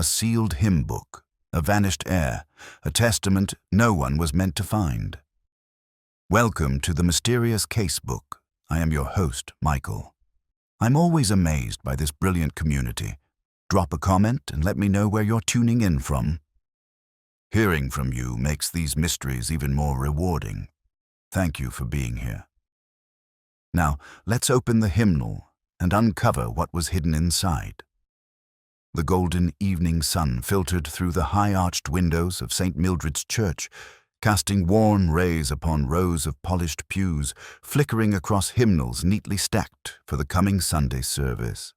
a sealed hymn book, a vanished heir, a testament no one was meant to find. Welcome to the Mysterious Casebook. I am your host, Michael. I'm always amazed by this brilliant community. Drop a comment and let me know where you're tuning in from. Hearing from you makes these mysteries even more rewarding. Thank you for being here. Now, let's open the hymnal and uncover what was hidden inside. The golden evening sun filtered through the high-arched windows of St. Mildred's Church, casting warm rays upon rows of polished pews, flickering across hymnals neatly stacked for the coming Sunday service.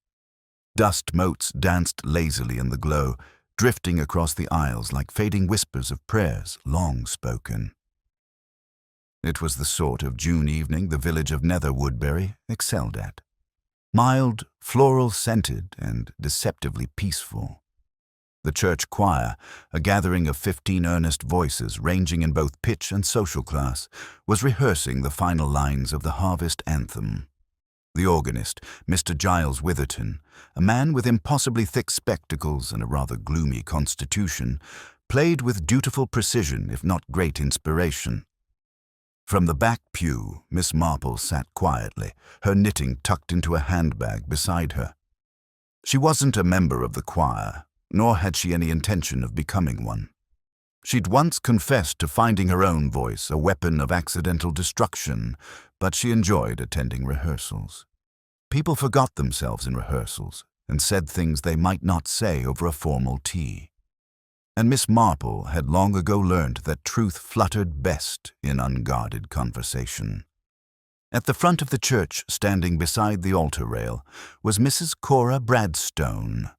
Dust motes danced lazily in the glow, drifting across the aisles like fading whispers of prayers long spoken. It was the sort of June evening the village of Nether Woodbury excelled at. Mild, floral-scented, and deceptively peaceful. The church choir, a gathering of 15 earnest voices ranging in both pitch and social class, was rehearsing the final lines of the harvest anthem. The organist, Mr. Giles Witherton, a man with impossibly thick spectacles and a rather gloomy constitution, played with dutiful precision if not great inspiration. From the back pew, Miss Marple sat quietly, her knitting tucked into a handbag beside her. She wasn't a member of the choir, nor had she any intention of becoming one. She'd once confessed to finding her own voice a weapon of accidental destruction, but she enjoyed attending rehearsals. People forgot themselves in rehearsals and said things they might not say over a formal tea. And Miss Marple had long ago learned that truth fluttered best in unguarded conversation. At the front of the church, standing beside the altar rail, was Mrs. Cora Bradstone,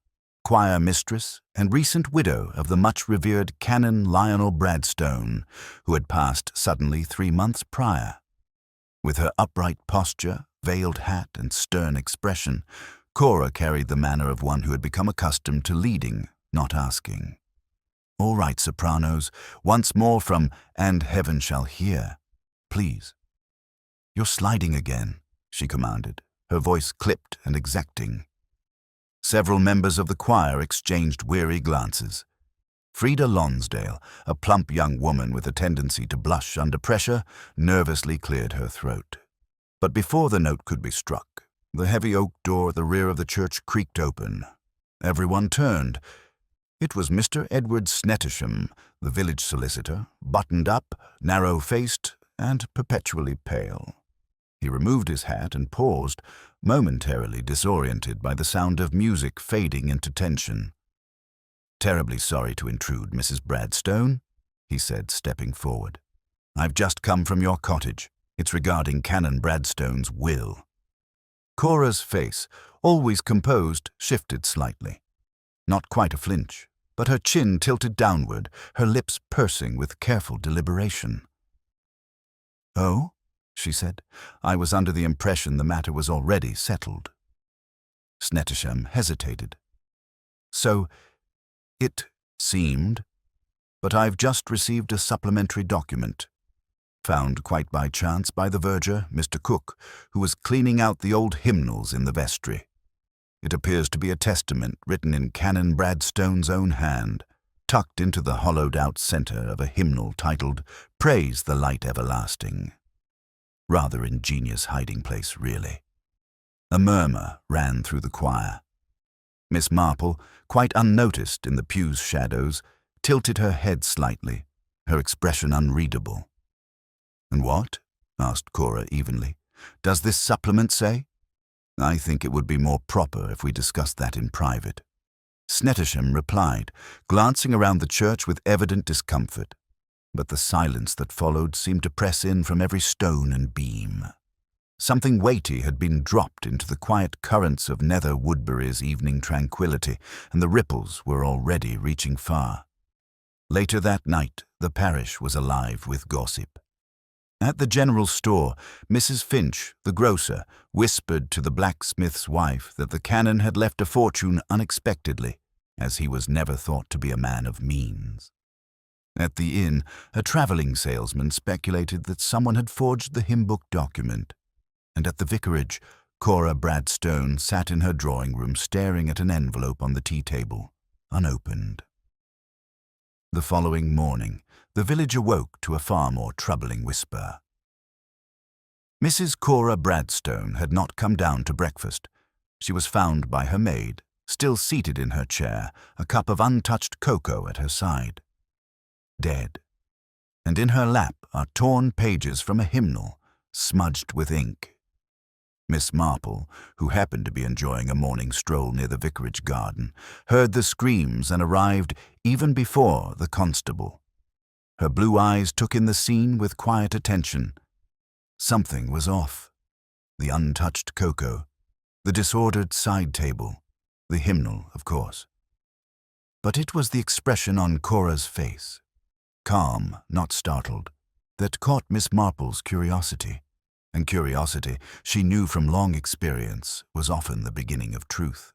choir mistress and recent widow of the much-revered Canon Lionel Bradstone, who had passed suddenly 3 months prior. With her upright posture, veiled hat, and stern expression, Cora carried the manner of one who had become accustomed to leading, not asking. "All right, sopranos, once more from 'And Heaven Shall Hear,' please." "You're sliding again," she commanded, her voice clipped and exacting. Several members of the choir exchanged weary glances. Frida Lonsdale, a plump young woman with a tendency to blush under pressure, nervously cleared her throat. But before the note could be struck, the heavy oak door at the rear of the church creaked open. Everyone turned. It was Mr. Edward Snettisham, the village solicitor, buttoned up, narrow-faced, and perpetually pale. He removed his hat and paused, momentarily disoriented by the sound of music fading into tension. "Terribly sorry to intrude, Mrs. Bradstone," he said, stepping forward. "I've just come from your cottage. It's regarding Canon Bradstone's will." Cora's face, always composed, shifted slightly. Not quite a flinch, but her chin tilted downward, her lips pursing with careful deliberation. "Oh?" she said. "I was under the impression the matter was already settled." Snettisham hesitated. "So, it seemed, but I've just received a supplementary document, found quite by chance by the verger, Mr. Cook, who was cleaning out the old hymnals in the vestry. It appears to be a testament written in Canon Bradstone's own hand, tucked into the hollowed-out center of a hymnal titled "Praise the Light Everlasting." Rather ingenious hiding place, really. A murmur ran through the choir. Miss Marple, quite unnoticed in the pew's shadows, tilted her head slightly, her expression unreadable. "And what?" asked Cora evenly. "Does this supplement say?" "I think it would be more proper if we discussed that in private." Snettisham replied, glancing around the church with evident discomfort, but the silence that followed seemed to press in from every stone and beam. Something weighty had been dropped into the quiet currents of Nether Woodbury's evening tranquility, and the ripples were already reaching far. Later that night, the parish was alive with gossip. At the general store, Mrs. Finch, the grocer, whispered to the blacksmith's wife that the canon had left a fortune unexpectedly, as he was never thought to be a man of means. At the inn, a traveling salesman speculated that someone had forged the hymn book document. And at the vicarage, Cora Bradstone sat in her drawing room staring at an envelope on the tea table, unopened. The following morning, the village awoke to a far more troubling whisper. Mrs. Cora Bradstone had not come down to breakfast. She was found by her maid, still seated in her chair, a cup of untouched cocoa at her side. Dead. And in her lap are torn pages from a hymnal, smudged with ink. Miss Marple, who happened to be enjoying a morning stroll near the vicarage garden, heard the screams and arrived even before the constable. Her blue eyes took in the scene with quiet attention. Something was off. The untouched cocoa, the disordered side table, the hymnal, of course. But it was the expression on Cora's face, calm, not startled, that caught Miss Marple's curiosity. And curiosity, she knew from long experience, was often the beginning of truth.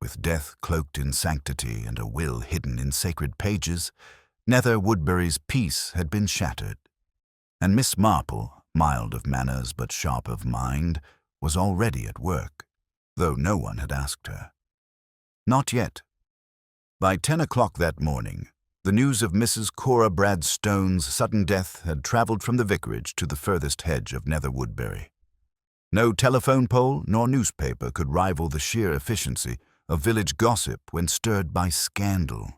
With death cloaked in sanctity and a will hidden in sacred pages, Nether Woodbury's peace had been shattered. And Miss Marple, mild of manners but sharp of mind, was already at work, though no one had asked her. Not yet. By 10 o'clock that morning, the news of Mrs. Cora Bradstone's sudden death had travelled from the vicarage to the furthest hedge of Nether Woodbury. No telephone pole nor newspaper could rival the sheer efficiency of village gossip when stirred by scandal.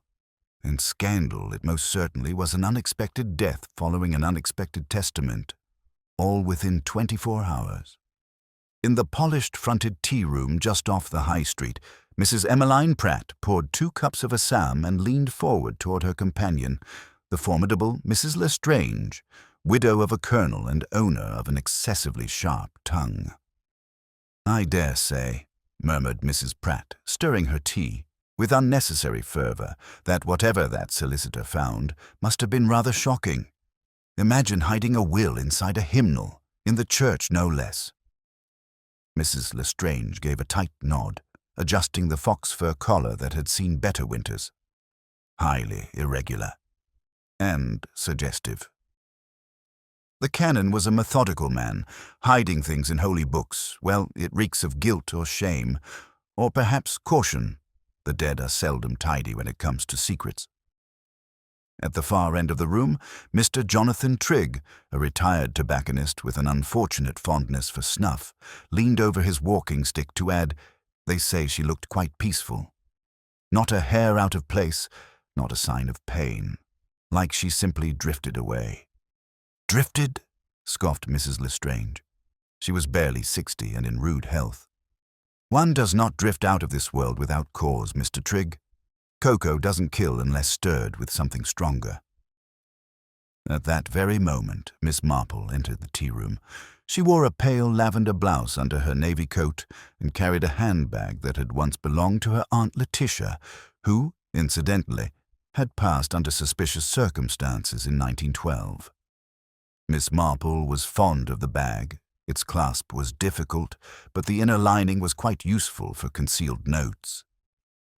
And scandal, it most certainly, was an unexpected death following an unexpected testament, all within 24 hours. In the polished-fronted tea-room just off the High Street, Mrs. Emmeline Pratt poured 2 cups of Assam and leaned forward toward her companion, the formidable Mrs. Lestrange, widow of a colonel and owner of an excessively sharp tongue. "I dare say," murmured Mrs. Pratt, stirring her tea, with unnecessary fervour, that whatever that solicitor found must have been rather shocking. Imagine hiding a will inside a hymnal, in the church no less. Mrs. Lestrange gave a tight nod, adjusting the fox fur collar that had seen better winters. Highly irregular. And suggestive. The canon was a methodical man, hiding things in holy books. Well, it reeks of guilt or shame, or perhaps caution. The dead are seldom tidy when it comes to secrets. At the far end of the room, Mr. Jonathan Trigg, a retired tobacconist with an unfortunate fondness for snuff, leaned over his walking stick to add, "They say she looked quite peaceful. Not a hair out of place, not a sign of pain. Like she simply drifted away." "Drifted?" scoffed Mrs. Lestrange. She was barely 60 and in rude health. "One does not drift out of this world without cause, Mr. Trigg. Cocoa doesn't kill unless stirred with something stronger." At that very moment, Miss Marple entered the tea-room. She wore a pale lavender blouse under her navy coat and carried a handbag that had once belonged to her Aunt Letitia, who, incidentally, had passed under suspicious circumstances in 1912. Miss Marple was fond of the bag. Its clasp was difficult, but the inner lining was quite useful for concealed notes.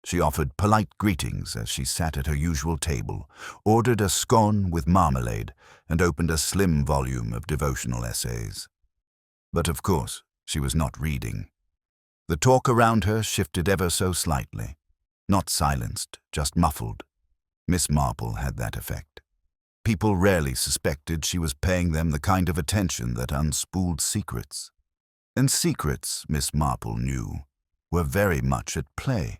She offered polite greetings as she sat at her usual table, ordered a scone with marmalade, and opened a slim volume of devotional essays. But of course, she was not reading. The talk around her shifted ever so slightly. Not silenced, just muffled. Miss Marple had that effect. People rarely suspected she was paying them the kind of attention that unspooled secrets. And secrets, Miss Marple knew, were very much at play.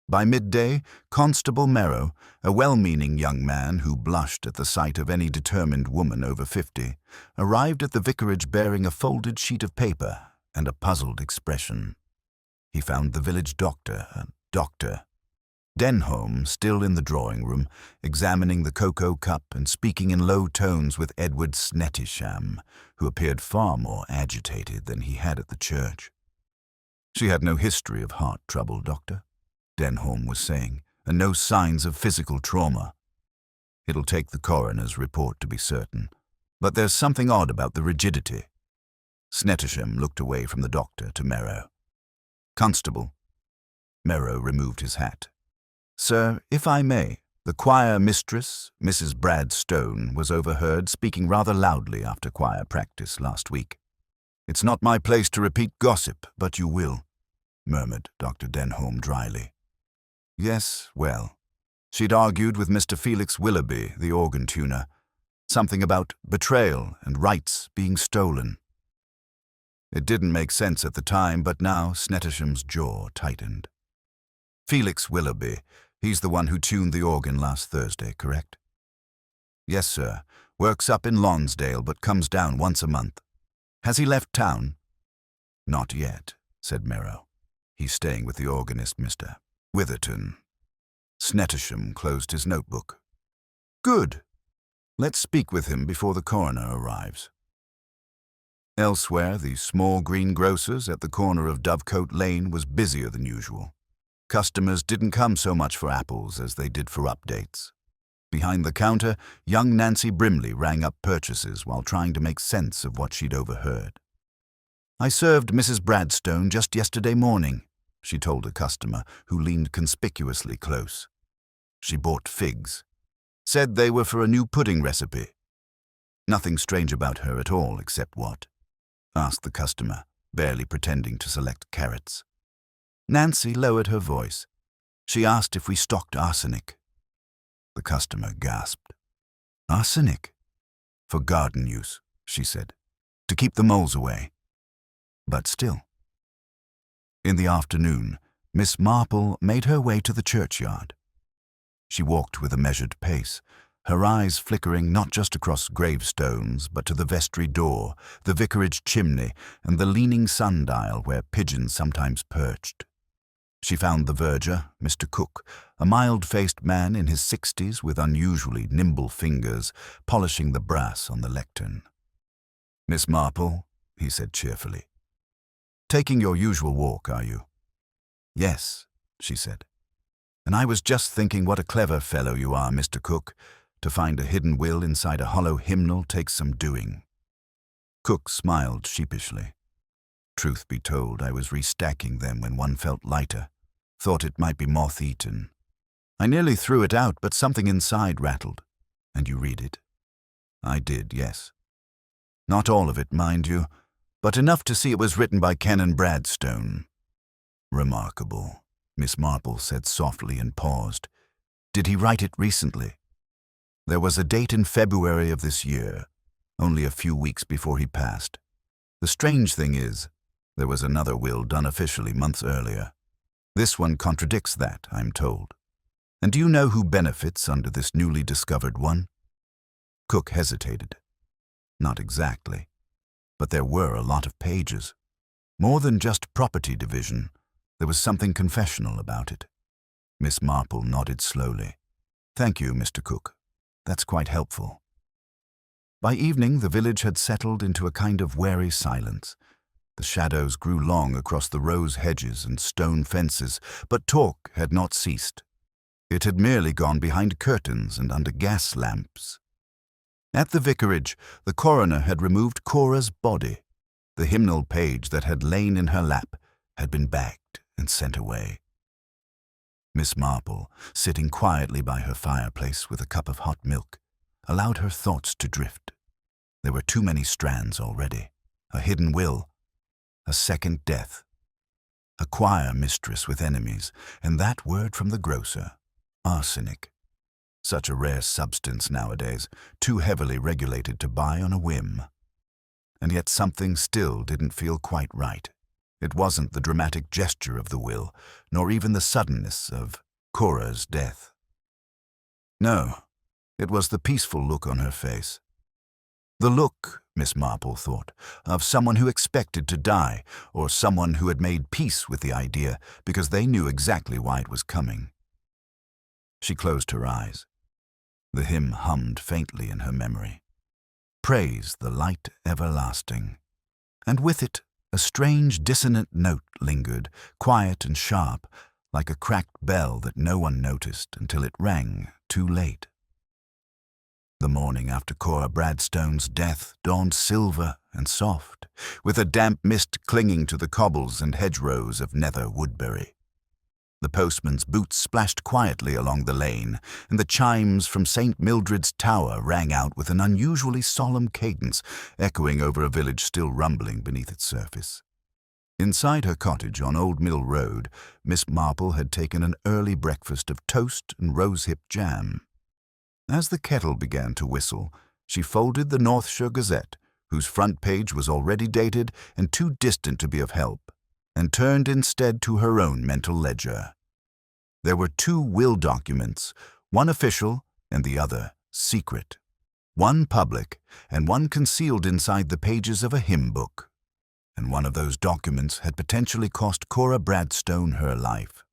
By midday, Constable Merrow, a well-meaning young man who blushed at the sight of any determined woman over 50, arrived at the vicarage bearing a folded sheet of paper and a puzzled expression. He found the village doctor, Dr. Denholm, still in the drawing-room, examining the cocoa cup and speaking in low tones with Edward Snettisham, who appeared far more agitated than he had at the church. "She had no history of heart trouble, Doctor," Denholm was saying, "and no signs of physical trauma. It'll take the coroner's report to be certain, but there's something odd about the rigidity." Snettisham looked away from the doctor to Merrow. "Constable." Merrow removed his hat. "Sir, if I may, the choir mistress, Mrs. Bradstone, was overheard speaking rather loudly after choir practice last week." "It's not my place to repeat gossip, but you will," murmured Dr. Denholm dryly. Yes, well, she'd argued with Mr. Felix Willoughby, the organ tuner, something about betrayal and rights being stolen. It didn't make sense at the time, but now Snettersham's jaw tightened. Felix Willoughby, he's the one who tuned the organ last Thursday, correct? Yes, sir. Works up in Lonsdale, but comes down once a month. Has he left town? Not yet, said Merrow. He's staying with the organist, Mr. Witherton. Snettersham closed his notebook. Good. Let's speak with him before the coroner arrives. Elsewhere, the small greengrocer's at the corner of Dovecote Lane was busier than usual. Customers didn't come so much for apples as they did for updates. Behind the counter, young Nancy Brimley rang up purchases while trying to make sense of what she'd overheard. I served Mrs. Bradstone just yesterday morning, she told a customer who leaned conspicuously close. She bought figs. Said they were for a new pudding recipe. Nothing strange about her at all, except what? Asked the customer, barely pretending to select carrots. Nancy lowered her voice. She asked if we stocked arsenic. The customer gasped. Arsenic? For garden use, she said, to keep the moles away. But still. In the afternoon, Miss Marple made her way to the churchyard. She walked with a measured pace, her eyes flickering not just across gravestones, but to the vestry door, the vicarage chimney, and the leaning sundial where pigeons sometimes perched. She found the verger, Mr. Cook, a mild-faced man in his 60s with unusually nimble fingers, polishing the brass on the lectern. Miss Marple, he said cheerfully. Taking your usual walk, are you? Yes, she said. And I was just thinking what a clever fellow you are, Mr. Cook. To find a hidden will inside a hollow hymnal takes some doing. Cook smiled sheepishly. Truth be told, I was restacking them when one felt lighter. Thought it might be moth-eaten. I nearly threw it out, but something inside rattled. And you read it? I did, yes. Not all of it, mind you, but enough to see it was written by Canon Bradstone. Remarkable, Miss Marple said softly and paused. Did he write it recently? There was a date in February of this year, only a few weeks before he passed. The strange thing is, there was another will done officially months earlier. This one contradicts that, I'm told. And do you know who benefits under this newly discovered one? Cook hesitated. Not exactly, but there were a lot of pages. More than just property division, there was something confessional about it. Miss Marple nodded slowly. Thank you, Mr. Cook. That's quite helpful. By evening, the village had settled into a kind of wary silence. The shadows grew long across the rose hedges and stone fences, but talk had not ceased. It had merely gone behind curtains and under gas lamps. At the vicarage, the coroner had removed Cora's body. The hymnal page that had lain in her lap had been bagged and sent away. Miss Marple, sitting quietly by her fireplace with a cup of hot milk, allowed her thoughts to drift. There were too many strands already. A hidden will, a second death, a choir mistress with enemies, and that word from the grocer, arsenic. Such a rare substance nowadays, too heavily regulated to buy on a whim. And yet something still didn't feel quite right. It wasn't the dramatic gesture of the will, nor even the suddenness of Cora's death. No, it was the peaceful look on her face. The look, Miss Marple thought, of someone who expected to die, or someone who had made peace with the idea because they knew exactly why it was coming. She closed her eyes. The hymn hummed faintly in her memory. Praise the light everlasting. And with it, a strange dissonant note lingered, quiet and sharp, like a cracked bell that no one noticed until it rang too late. The morning after Cora Bradstone's death dawned silver and soft, with a damp mist clinging to the cobbles and hedgerows of Nether Woodbury. The postman's boots splashed quietly along the lane, and the chimes from St. Mildred's Tower rang out with an unusually solemn cadence, echoing over a village still rumbling beneath its surface. Inside her cottage on Old Mill Road, Miss Marple had taken an early breakfast of toast and rosehip jam. As the kettle began to whistle, she folded the Northshire Gazette, whose front page was already dated and too distant to be of help, and turned instead to her own mental ledger. There were 2 will documents, one official and the other secret, one public and one concealed inside the pages of a hymn book. And one of those documents had potentially cost Cora Bradstone her life.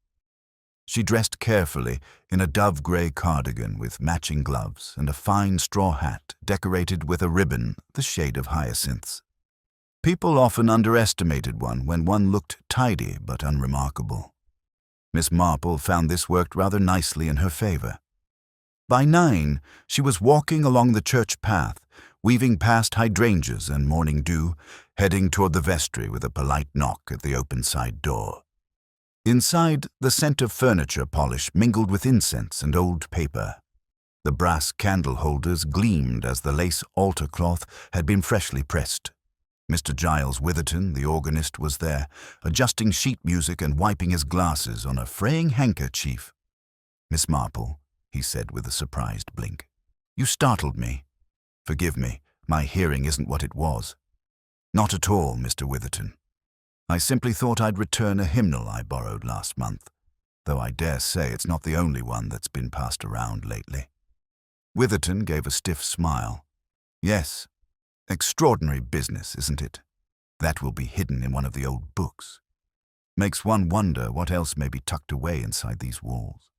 She dressed carefully in a dove-gray cardigan with matching gloves and a fine straw hat decorated with a ribbon the shade of hyacinths. People often underestimated one when one looked tidy but unremarkable. Miss Marple found this worked rather nicely in her favor. By 9, she was walking along the church path, weaving past hydrangeas and morning dew, heading toward the vestry with a polite knock at the open side door. Inside, the scent of furniture polish mingled with incense and old paper. The brass candle holders gleamed as the lace altar cloth had been freshly pressed. Mr. Giles Witherton, the organist, was there, adjusting sheet music and wiping his glasses on a fraying handkerchief. "Miss Marple," he said with a surprised blink, "you startled me. Forgive me, my hearing isn't what it was." "Not at all, Mr. Witherton. I simply thought I'd return a hymnal I borrowed last month, though I dare say it's not the only one that's been passed around lately." Witherton gave a stiff smile. "Yes, extraordinary business, isn't it? That will be hidden in one of the old books. Makes one wonder what else may be tucked away inside these walls."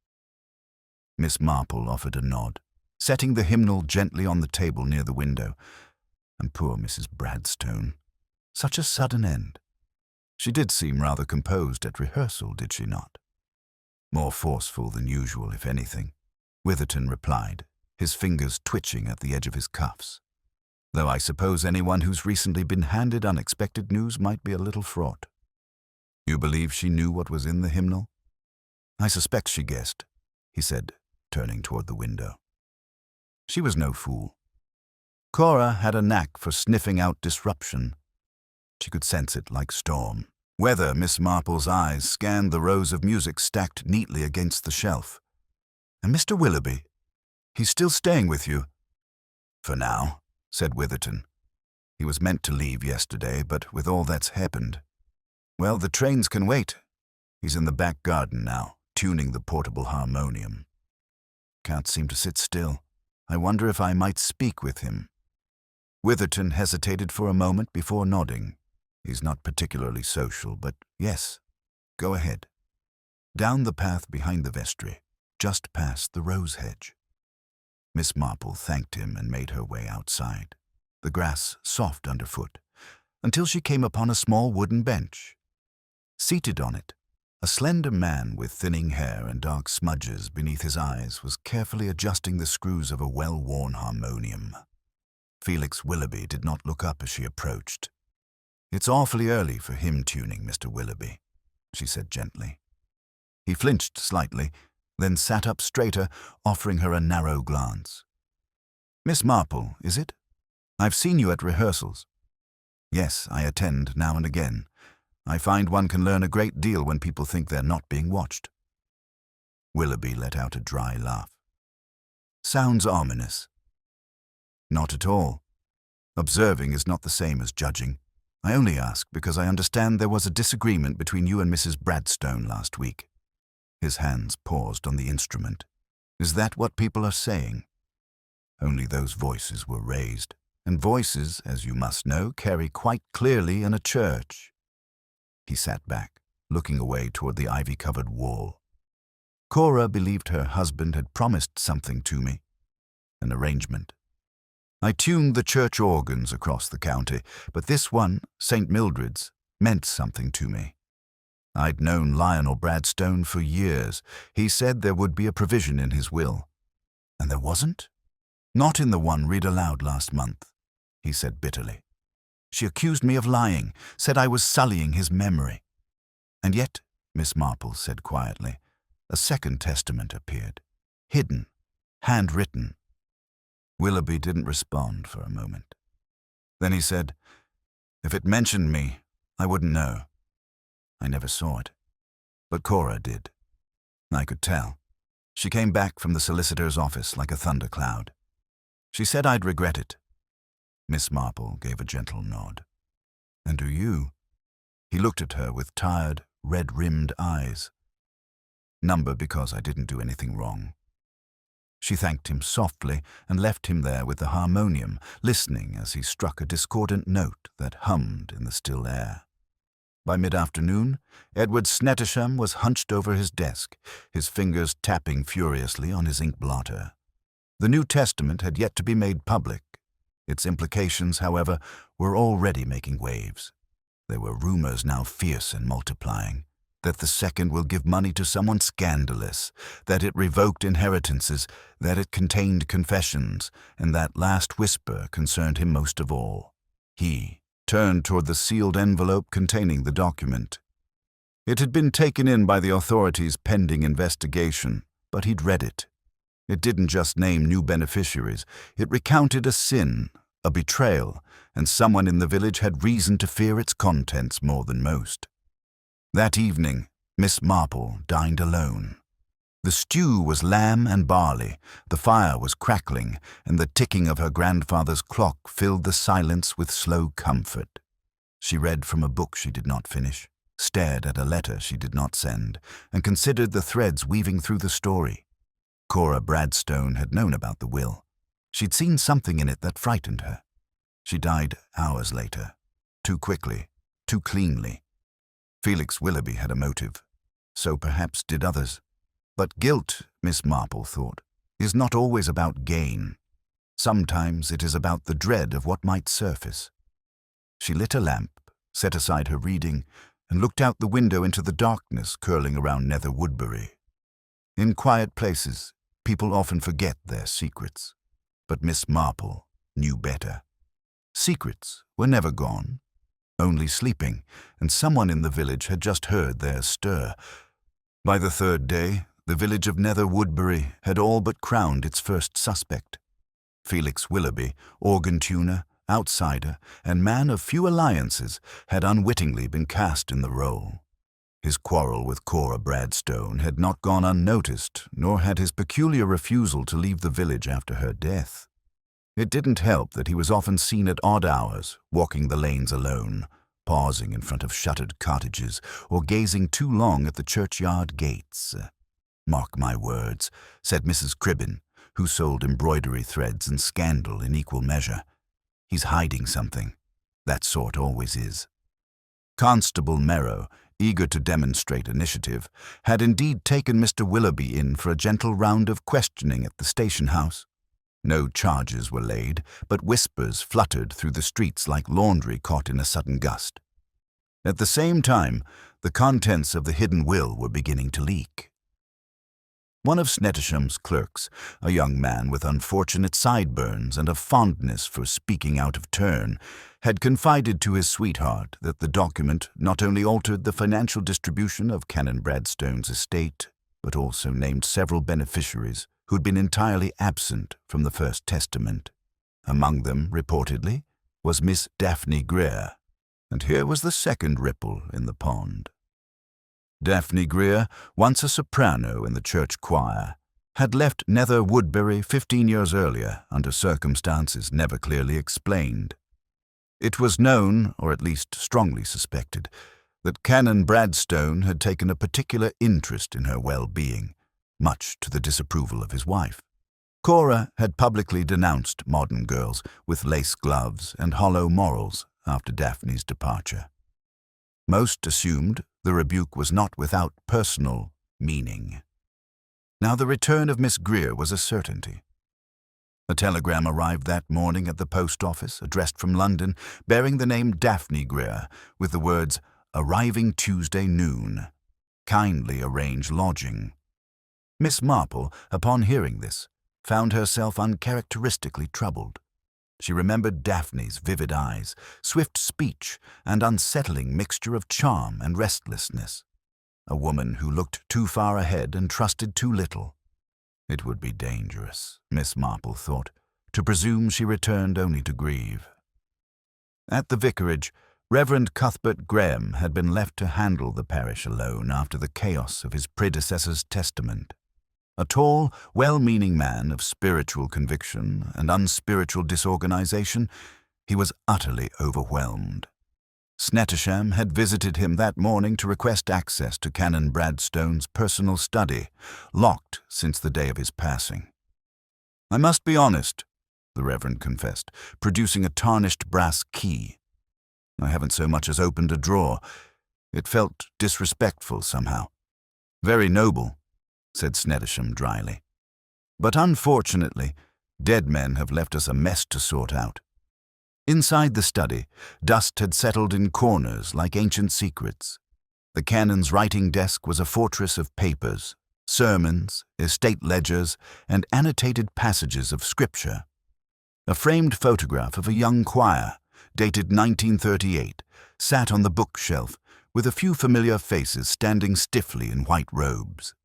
Miss Marple offered a nod, setting the hymnal gently on the table near the window. And poor Mrs. Bradstone. Such a sudden end. She did seem rather composed at rehearsal, did she not? "More forceful than usual, if anything," Witherton replied, his fingers twitching at the edge of his cuffs. "Though I suppose anyone who's recently been handed unexpected news might be a little fraught." "You believe she knew what was in the hymnal?" "I suspect she guessed," he said, turning toward the window. She was no fool. Cora had a knack for sniffing out disruption. She could sense it like storm. Whether Miss Marple's eyes scanned the rows of music stacked neatly against the shelf. "And Mr. Willoughby? He's still staying with you?" "For now," said Witherton. "He was meant to leave yesterday, but with all that's happened, well, the trains can wait. He's in the back garden now, tuning the portable harmonium. Can't seem to sit still. I wonder if I might speak with him." Witherton hesitated for a moment before nodding. "He's not particularly social, but yes, go ahead." Down the path behind the vestry, just past the rose hedge. Miss Marple thanked him and made her way outside, the grass soft underfoot, until she came upon a small wooden bench. Seated on it, a slender man with thinning hair and dark smudges beneath his eyes was carefully adjusting the screws of a well-worn harmonium. Felix Willoughby did not look up as she approached. "It's awfully early for hymn tuning, Mr. Willoughby," she said gently. He flinched slightly, then sat up straighter, offering her a narrow glance. "Miss Marple, is it? I've seen you at rehearsals." "Yes, I attend now and again. I find one can learn a great deal when people think they're not being watched." Willoughby let out a dry laugh. "Sounds ominous." "Not at all. Observing is not the same as judging. I only ask because I understand there was a disagreement between you and Mrs. Bradstone last week." His hands paused on the instrument. "Is that what people are saying?" Only those voices were raised, and voices, as you must know, carry quite clearly in a church. He sat back, looking away toward the ivy-covered wall. "Cora believed her husband had promised something to me. An arrangement. I tuned the church organs across the county, but this one, St. Mildred's, meant something to me. I'd known Lionel Bradstone for years. He said there would be a provision in his will. And there wasn't? Not in the one read aloud last month," he said bitterly. "She accused me of lying, said I was sullying his memory. And yet," Miss Marple said quietly, "a second testament appeared. Hidden, handwritten." Willoughby didn't respond for a moment. Then he said, "If it mentioned me, I wouldn't know. I never saw it. But Cora did. I could tell. She came back from the solicitor's office like a thundercloud. She said I'd regret it. Miss Marple gave a gentle nod. And do you? He looked at her with tired, red-rimmed eyes. Number because I didn't do anything wrong. She thanked him softly and left him there with the harmonium, listening as he struck a discordant note that hummed in the still air. By mid-afternoon, Edward Snettisham was hunched over his desk, his fingers tapping furiously on his ink blotter. The New Testament had yet to be made public. Its implications, however, were already making waves. There were rumors now fierce and multiplying, that the second will give money to someone scandalous, that it revoked inheritances, that it contained confessions, and that last whisper concerned him most of all. He turned toward the sealed envelope containing the document. It had been taken in by the authorities pending investigation, but he'd read it. It didn't just name new beneficiaries. It recounted a sin, a betrayal, and someone in the village had reason to fear its contents more than most. That evening, Miss Marple dined alone. The stew was lamb and barley, the fire was crackling, and the ticking of her grandfather's clock filled the silence with slow comfort. She read from a book she did not finish, stared at a letter she did not send, and considered the threads weaving through the story. Cora Bradstone had known about the will. She'd seen something in it that frightened her. She died hours later, too quickly, too cleanly. Felix Willoughby had a motive. So perhaps did others. But guilt, Miss Marple thought, is not always about gain. Sometimes it is about the dread of what might surface. She lit a lamp, set aside her reading, and looked out the window into the darkness curling around Nether Woodbury. In quiet places, people often forget their secrets. But Miss Marple knew better. Secrets were never gone, only sleeping, and someone in the village had just heard their stir. By the third day, the village of Nether Woodbury had all but crowned its first suspect. Felix Willoughby, organ-tuner, outsider, and man of few alliances, had unwittingly been cast in the role. His quarrel with Cora Bradstone had not gone unnoticed, nor had his peculiar refusal to leave the village after her death. It didn't help that he was often seen at odd hours, walking the lanes alone, pausing in front of shuttered cottages, or gazing too long at the churchyard gates. "Mark my words," said Mrs. Cribbin, who sold embroidery threads and scandal in equal measure. "He's hiding something. That sort always is." Constable Merrow, eager to demonstrate initiative, had indeed taken Mr. Willoughby in for a gentle round of questioning at the station house. No charges were laid, but whispers fluttered through the streets like laundry caught in a sudden gust. At the same time, the contents of the hidden will were beginning to leak. One of Snettisham's clerks, a young man with unfortunate sideburns and a fondness for speaking out of turn, had confided to his sweetheart that the document not only altered the financial distribution of Canon Bradstone's estate, but also named several beneficiaries who'd been entirely absent from the First Testament. Among them, reportedly, was Miss Daphne Greer, and here was the second ripple in the pond. Daphne Greer, once a soprano in the church choir, had left Nether Woodbury 15 years earlier under circumstances never clearly explained. It was known, or at least strongly suspected, that Canon Bradstone had taken a particular interest in her well-being, much to the disapproval of his wife. Cora had publicly denounced modern girls with lace gloves and hollow morals after Daphne's departure. Most assumed the rebuke was not without personal meaning. Now the return of Miss Greer was a certainty. A telegram arrived that morning at the post office, addressed from London, bearing the name Daphne Greer, with the words, "Arriving Tuesday noon. Kindly arrange lodging." Miss Marple, upon hearing this, found herself uncharacteristically troubled. She remembered Daphne's vivid eyes, swift speech, and unsettling mixture of charm and restlessness. A woman who looked too far ahead and trusted too little. It would be dangerous, Miss Marple thought, to presume she returned only to grieve. At the vicarage, Reverend Cuthbert Graham had been left to handle the parish alone after the chaos of his predecessor's testament. A tall, well-meaning man of spiritual conviction and unspiritual disorganization, he was utterly overwhelmed. Snettisham had visited him that morning to request access to Canon Bradstone's personal study, locked since the day of his passing. "I must be honest," the Reverend confessed, producing a tarnished brass key. "I haven't so much as opened a drawer. It felt disrespectful somehow." "Very noble," said Snettisham dryly. "But unfortunately, dead men have left us a mess to sort out." Inside the study, dust had settled in corners like ancient secrets. The canon's writing desk was a fortress of papers, sermons, estate ledgers, and annotated passages of scripture. A framed photograph of a young choir, dated 1938, sat on the bookshelf with a few familiar faces standing stiffly in white robes.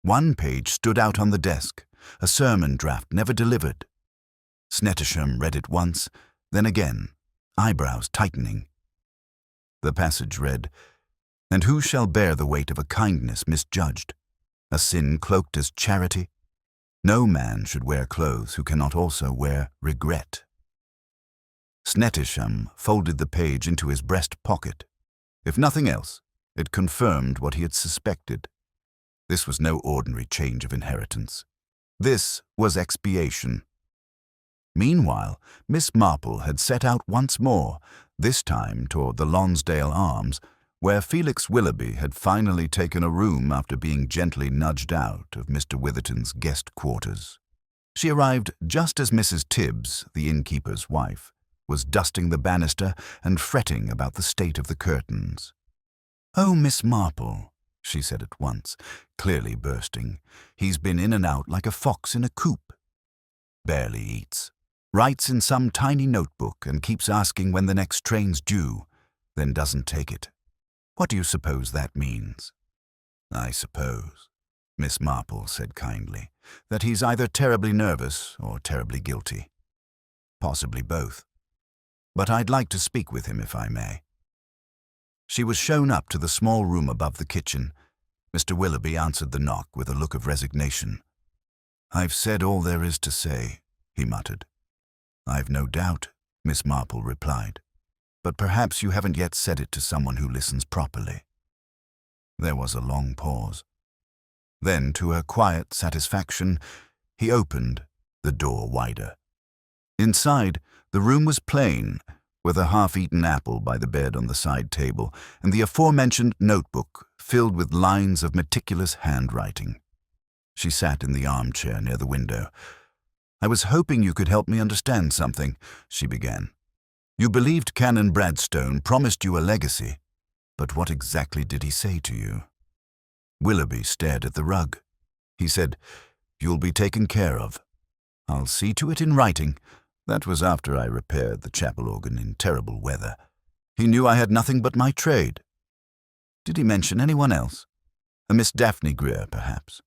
One page stood out on the desk, a sermon draft never delivered. Snettisham read it once, then again, eyebrows tightening. The passage read, "And who shall bear the weight of a kindness misjudged, a sin cloaked as charity? No man should wear clothes who cannot also wear regret." Snettisham folded the page into his breast pocket. If nothing else, it confirmed what he had suspected. This was no ordinary change of inheritance. This was expiation. Meanwhile, Miss Marple had set out once more, this time toward the Lonsdale Arms, where Felix Willoughby had finally taken a room after being gently nudged out of Mr. Witherton's guest quarters. She arrived just as Mrs. Tibbs, the innkeeper's wife, was dusting the banister and fretting about the state of the curtains. "Oh, Miss Marple," she said at once, clearly bursting, "he's been in and out like a fox in a coop. Barely eats. Writes in some tiny notebook and keeps asking when the next train's due, then doesn't take it. What do you suppose that means?" "I suppose," Miss Marple said kindly, "that he's either terribly nervous or terribly guilty. Possibly both. But I'd like to speak with him if I may." She was shown up to the small room above the kitchen. Mr. Willoughby answered the knock with a look of resignation. "I've said all there is to say," he muttered. "I've no doubt," Miss Marple replied. "But perhaps you haven't yet said it to someone who listens properly." There was a long pause. Then, to her quiet satisfaction, he opened the door wider. Inside, the room was plain, with a half-eaten apple by the bed on the side table and the aforementioned notebook filled with lines of meticulous handwriting. She sat in the armchair near the window. "I was hoping you could help me understand something," she began. "You believed Canon Bradstone promised you a legacy, but what exactly did he say to you?" Willoughby stared at the rug. He said, "You'll be taken care of. I'll see to it in writing." That was after I repaired the chapel organ in terrible weather. He knew I had nothing but my trade. Did he mention anyone else? A Miss Daphne Greer, perhaps?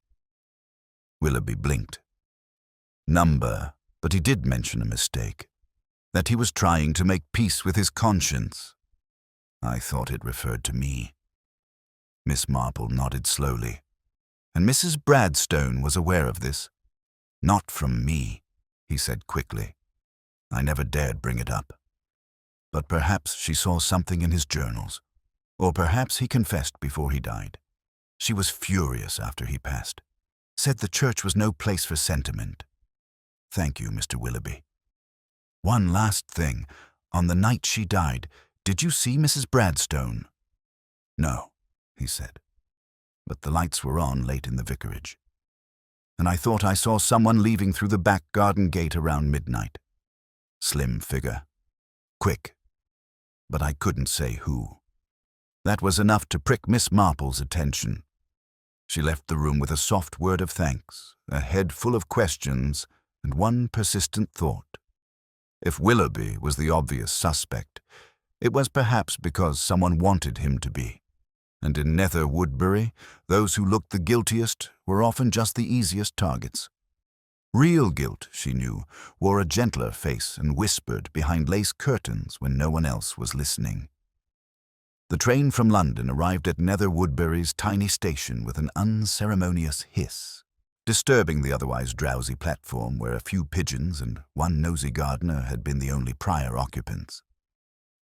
Willoughby blinked. Number, but he did mention a mistake. That he was trying to make peace with his conscience. I thought it referred to me. Miss Marple nodded slowly. And Mrs. Bradstone was aware of this. "Not from me," he said quickly. "I never dared bring it up. But perhaps she saw something in his journals. Or perhaps he confessed before he died. She was furious after he passed. Said the church was no place for sentiment. Thank you, Mr. Willoughby. One last thing. On the night she died, did you see Mrs. Bradstone?" "No," he said. "But the lights were on late in the vicarage. And I thought I saw someone leaving through the back garden gate around midnight. Slim figure. Quick. But I couldn't say who." That was enough to prick Miss Marple's attention. She left the room with a soft word of thanks, a head full of questions, and one persistent thought. If Willoughby was the obvious suspect, it was perhaps because someone wanted him to be. And in Nether Woodbury, those who looked the guiltiest were often just the easiest targets. Real guilt, she knew, wore a gentler face and whispered behind lace curtains when no one else was listening. The train from London arrived at Nether Woodbury's tiny station with an unceremonious hiss, disturbing the otherwise drowsy platform where a few pigeons and one nosy gardener had been the only prior occupants.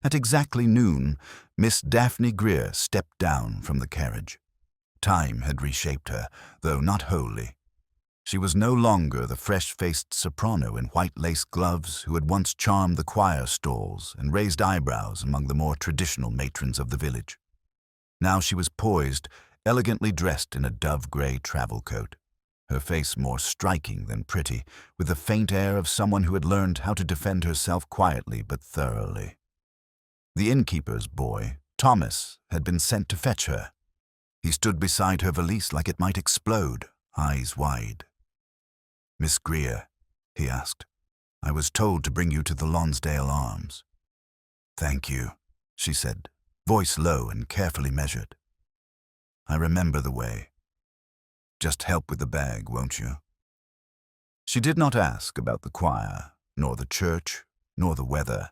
At exactly noon, Miss Daphne Greer stepped down from the carriage. Time had reshaped her, though not wholly. She was no longer the fresh-faced soprano in white lace gloves who had once charmed the choir stalls and raised eyebrows among the more traditional matrons of the village. Now she was poised, elegantly dressed in a dove-gray travel coat, her face more striking than pretty, with the faint air of someone who had learned how to defend herself quietly but thoroughly. The innkeeper's boy, Thomas, had been sent to fetch her. He stood beside her valise like it might explode, eyes wide. "Miss Greer," he asked, "I was told to bring you to the Lonsdale Arms." "Thank you," she said, voice low and carefully measured. "I remember the way. Just help with the bag, won't you?" She did not ask about the choir, nor the church, nor the weather.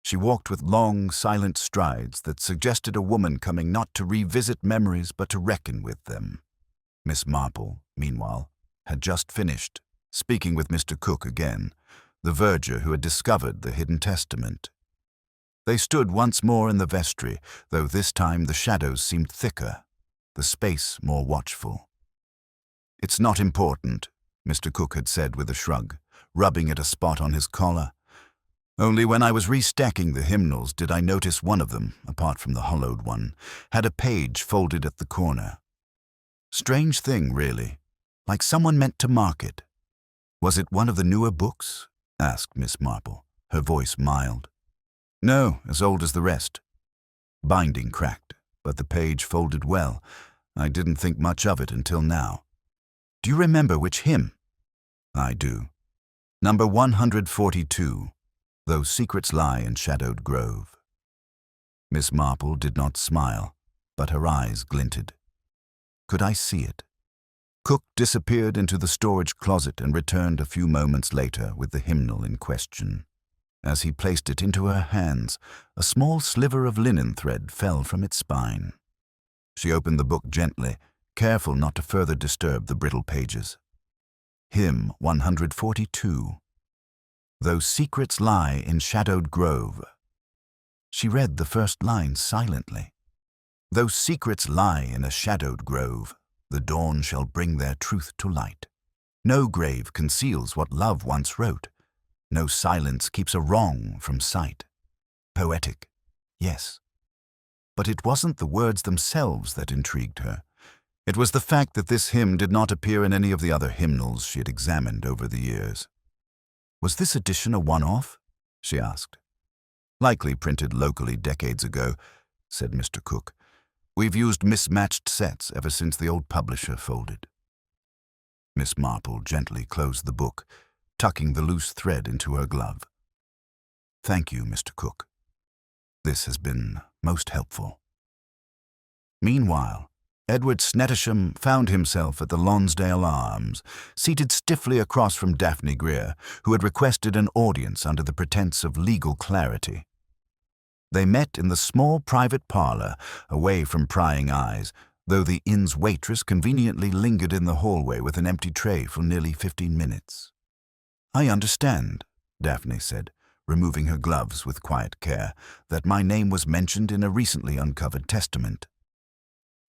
She walked with long, silent strides that suggested a woman coming not to revisit memories but to reckon with them. Miss Marple, meanwhile, had just finished, speaking with Mr. Cook again, the verger who had discovered the hidden testament. They stood once more in the vestry, though this time the shadows seemed thicker, the space more watchful. "It's not important," Mr. Cook had said with a shrug, rubbing at a spot on his collar. "Only when I was restacking the hymnals did I notice one of them, apart from the hollowed one, had a page folded at the corner. Strange thing, really. Like someone meant to mark it." "Was it one of the newer books?" asked Miss Marple, her voice mild. "No, as old as the rest. Binding cracked, but the page folded well. I didn't think much of it until now." "Do you remember which hymn?" "I do. Number 142, Those Secrets Lie in Shadowed Grove." Miss Marple did not smile, but her eyes glinted. "Could I see it?" Cook disappeared into the storage closet and returned a few moments later with the hymnal in question. As he placed it into her hands, a small sliver of linen thread fell from its spine. She opened the book gently, careful not to further disturb the brittle pages. Hymn 142. Those secrets lie in shadowed grove. She read the first line silently. Those secrets lie in a shadowed grove. The dawn shall bring their truth to light. No grave conceals what love once wrote. No silence keeps a wrong from sight. Poetic, yes. But it wasn't the words themselves that intrigued her. It was the fact that this hymn did not appear in any of the other hymnals she had examined over the years. "Was this edition a one-off?" she asked. "Likely printed locally decades ago," said Mr. Cook. "We've used mismatched sets ever since the old publisher folded." Miss Marple gently closed the book, tucking the loose thread into her glove. "Thank you, Mr. Cook. This has been most helpful." Meanwhile, Edward Snettisham found himself at the Lonsdale Arms, seated stiffly across from Daphne Greer, who had requested an audience under the pretense of legal clarity. They met in the small private parlor, away from prying eyes, though the inn's waitress conveniently lingered in the hallway with an empty tray for nearly 15 minutes. "I understand," Daphne said, removing her gloves with quiet care, "that my name was mentioned in a recently uncovered testament."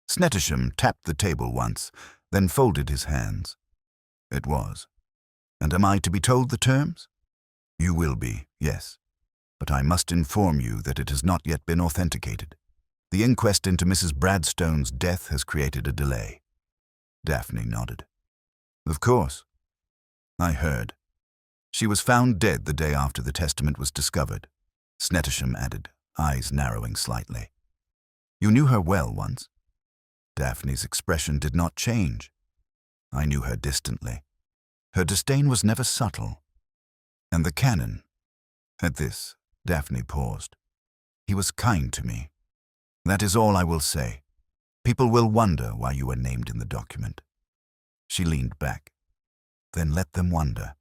Snettisham tapped the table once, then folded his hands. "It was. And am I to be told the terms?" "You will be, yes. But I must inform you that it has not yet been authenticated. The inquest into Mrs. Bradstone's death has created a delay." Daphne nodded. "Of course. I heard. She was found dead the day after the testament was discovered," Snettisham added, eyes narrowing slightly. "You knew her well once?" Daphne's expression did not change. "I knew her distantly. Her disdain was never subtle. And the canon—" At this, Daphne paused. "He was kind to me. That is all I will say. People will wonder why you were named in the document." She leaned back. then let them wonder.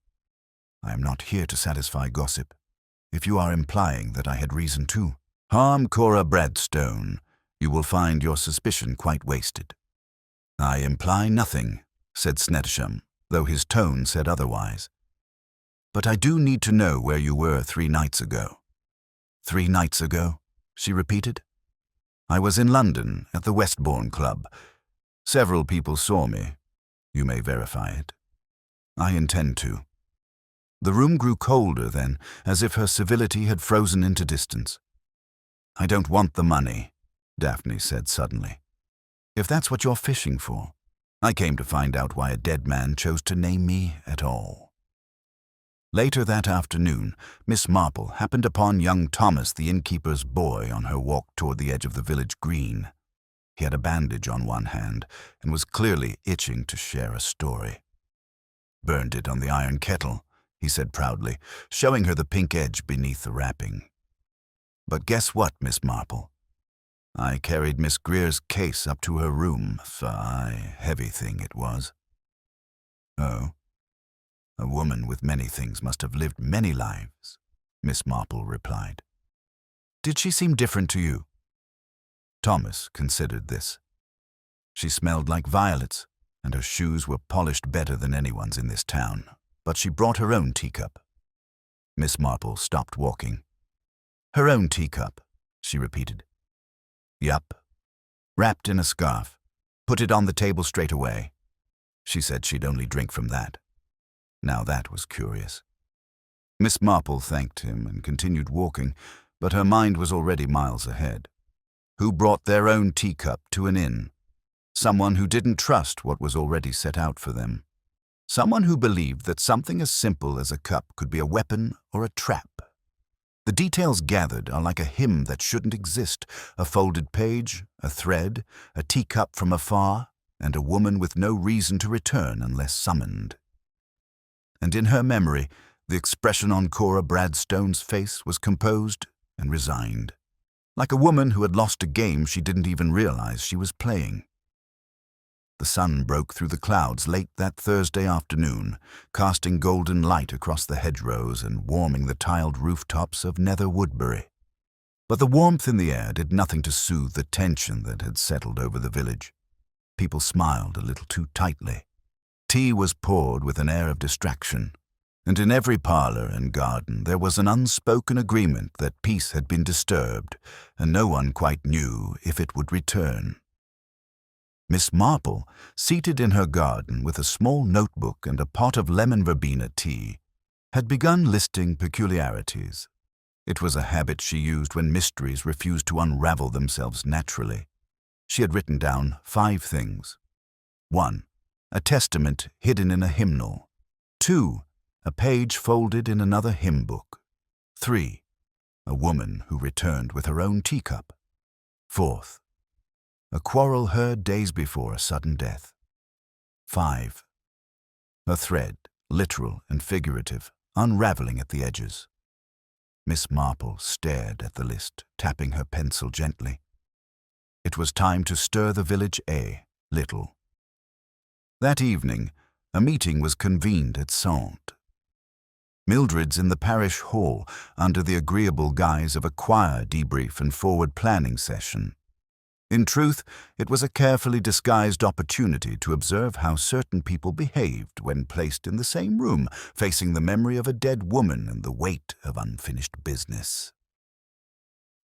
I am not here to satisfy gossip. If you are implying that I had reason to harm Cora Bradstone, you will find your suspicion quite wasted." "I imply nothing," said Snettisham, though his tone said otherwise. "But I do need to know where you were 3 nights ago." "3 nights ago?" she repeated. "I was in London at the Westbourne Club. Several people saw me. You may verify it." "I intend to." The room grew colder then, as if her civility had frozen into distance. "I don't want the money," Daphne said suddenly. "If that's what you're fishing for, I came to find out why a dead man chose to name me at all." Later that afternoon, Miss Marple happened upon young Thomas, the innkeeper's boy, on her walk toward the edge of the village green. He had a bandage on one hand and was clearly itching to share a story. "Burned it on the iron kettle," he said proudly, showing her the pink edge beneath the wrapping. "But guess what, Miss Marple? I carried Miss Greer's case up to her room. Fie, heavy thing it was." "Oh, a woman with many things must have lived many lives," Miss Marple replied. "Did she seem different to you?" Thomas considered this. She smelled like violets, and her shoes were polished better than anyone's in this town, but she brought her own teacup. Miss Marple stopped walking. "Her own teacup," she repeated. "Yup. Wrapped in a scarf. Put it on the table straight away. She said she'd only drink from that." Now that was curious. Miss Marple thanked him and continued walking, but her mind was already miles ahead. Who brought their own teacup to an inn? Someone who didn't trust what was already set out for them. Someone who believed that something as simple as a cup could be a weapon or a trap. The details gathered are like a hymn that shouldn't exist: a folded page, a thread, a teacup from afar, and a woman with no reason to return unless summoned. And in her memory, the expression on Cora Bradstone's face was composed and resigned, like a woman who had lost a game she didn't even realize she was playing. The sun broke through the clouds late that Thursday afternoon, casting golden light across the hedgerows and warming the tiled rooftops of Nether Woodbury. But the warmth in the air did nothing to soothe the tension that had settled over the village. People smiled a little too tightly. Tea was poured with an air of distraction, and in every parlor and garden there was an unspoken agreement that peace had been disturbed, and no one quite knew if it would return. Miss Marple, seated in her garden with a small notebook and a pot of lemon verbena tea, had begun listing peculiarities. It was a habit she used when mysteries refused to unravel themselves naturally. She had written down 5 things. 1. A testament hidden in a hymnal. 2. A page folded in another hymn book. 3. A woman who returned with her own teacup. 4th. A quarrel heard days before a sudden death. 5. A thread, literal and figurative, unraveling at the edges. Miss Marple stared at the list, tapping her pencil gently. It was time to stir the village a little. That evening, a meeting was convened at Saint. Mildred's in the parish hall, under the agreeable guise of a choir debrief and forward planning session. In truth, it was a carefully disguised opportunity to observe how certain people behaved when placed in the same room, facing the memory of a dead woman and the weight of unfinished business.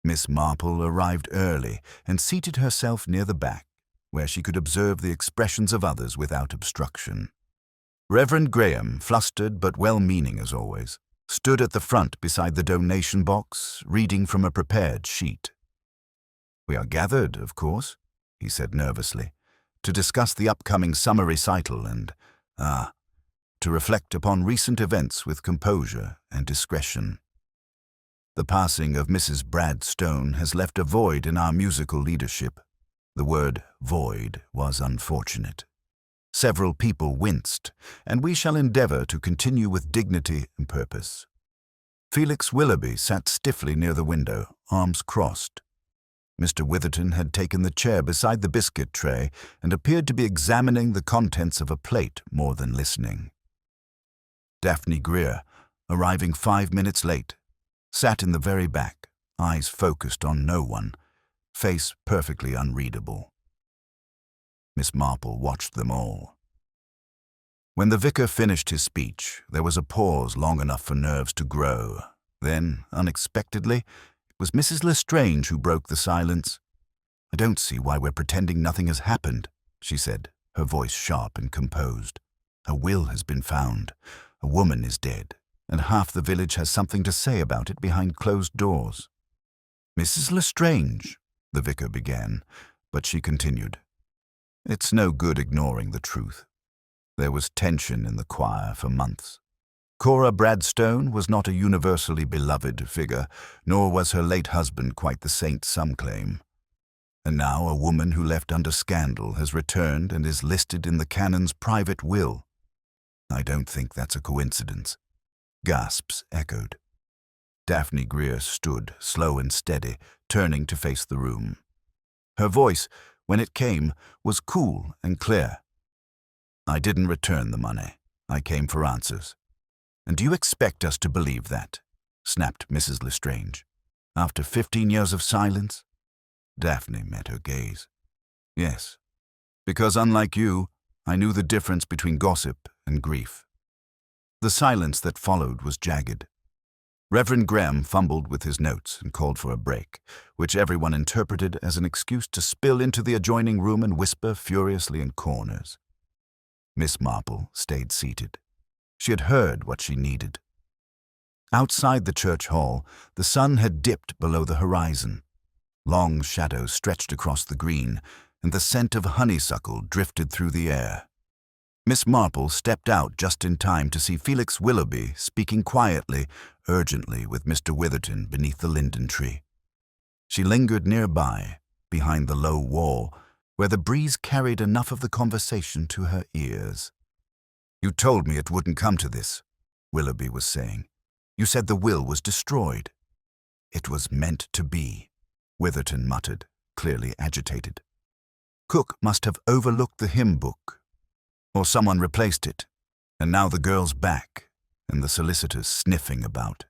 Miss Marple arrived early and seated herself near the back, where she could observe the expressions of others without obstruction. Reverend Graham, flustered but well-meaning as always, stood at the front beside the donation box, reading from a prepared sheet. "We are gathered, of course," he said nervously, "to discuss the upcoming summer recital and, to reflect upon recent events with composure and discretion. The passing of Mrs. Bradstone has left a void in our musical leadership." The word void was unfortunate. Several people winced, and we shall endeavor to continue with dignity and purpose. Felix Willoughby sat stiffly near the window, arms crossed. Mr. Witherton had taken the chair beside the biscuit tray and appeared to be examining the contents of a plate more than listening. Daphne Greer, arriving 5 minutes late, sat in the very back, eyes focused on no one, face perfectly unreadable. Miss Marple watched them all. When the vicar finished his speech, there was a pause long enough for nerves to grow. Then, unexpectedly, it was Mrs. Lestrange who broke the silence. "I don't see why we're pretending nothing has happened," she said, her voice sharp and composed. "A will has been found. A woman is dead, and half the village has something to say about it behind closed doors." "Mrs. Lestrange," the vicar began, but she continued. "It's no good ignoring the truth. There was tension in the choir for months. Cora Bradstone was not a universally beloved figure, nor was her late husband quite the saint some claim. And now a woman who left under scandal has returned and is listed in the canon's private will. I don't think that's a coincidence." Gasps echoed. Daphne Greer stood, slow and steady, turning to face the room. Her voice, when it came, was cool and clear. "I didn't return the money. I came for answers." "And do you expect us to believe that?" snapped Mrs. Lestrange. "After 15 years of silence?" Daphne met her gaze. "Yes, because unlike you, I knew the difference between gossip and grief." The silence that followed was jagged. Reverend Graham fumbled with his notes and called for a break, which everyone interpreted as an excuse to spill into the adjoining room and whisper furiously in corners. Miss Marple stayed seated. She had heard what she needed. Outside the church hall, the sun had dipped below the horizon. Long shadows stretched across the green, and the scent of honeysuckle drifted through the air. Miss Marple stepped out just in time to see Felix Willoughby speaking quietly, urgently with Mr. Witherton beneath the linden tree. She lingered nearby, behind the low wall, where the breeze carried enough of the conversation to her ears. "You told me it wouldn't come to this," Willoughby was saying. "You said the will was destroyed." "It was meant to be," Witherton muttered, clearly agitated. "Cook must have overlooked the hymn book, or someone replaced it, and now the girl's back, and the solicitors sniffing about."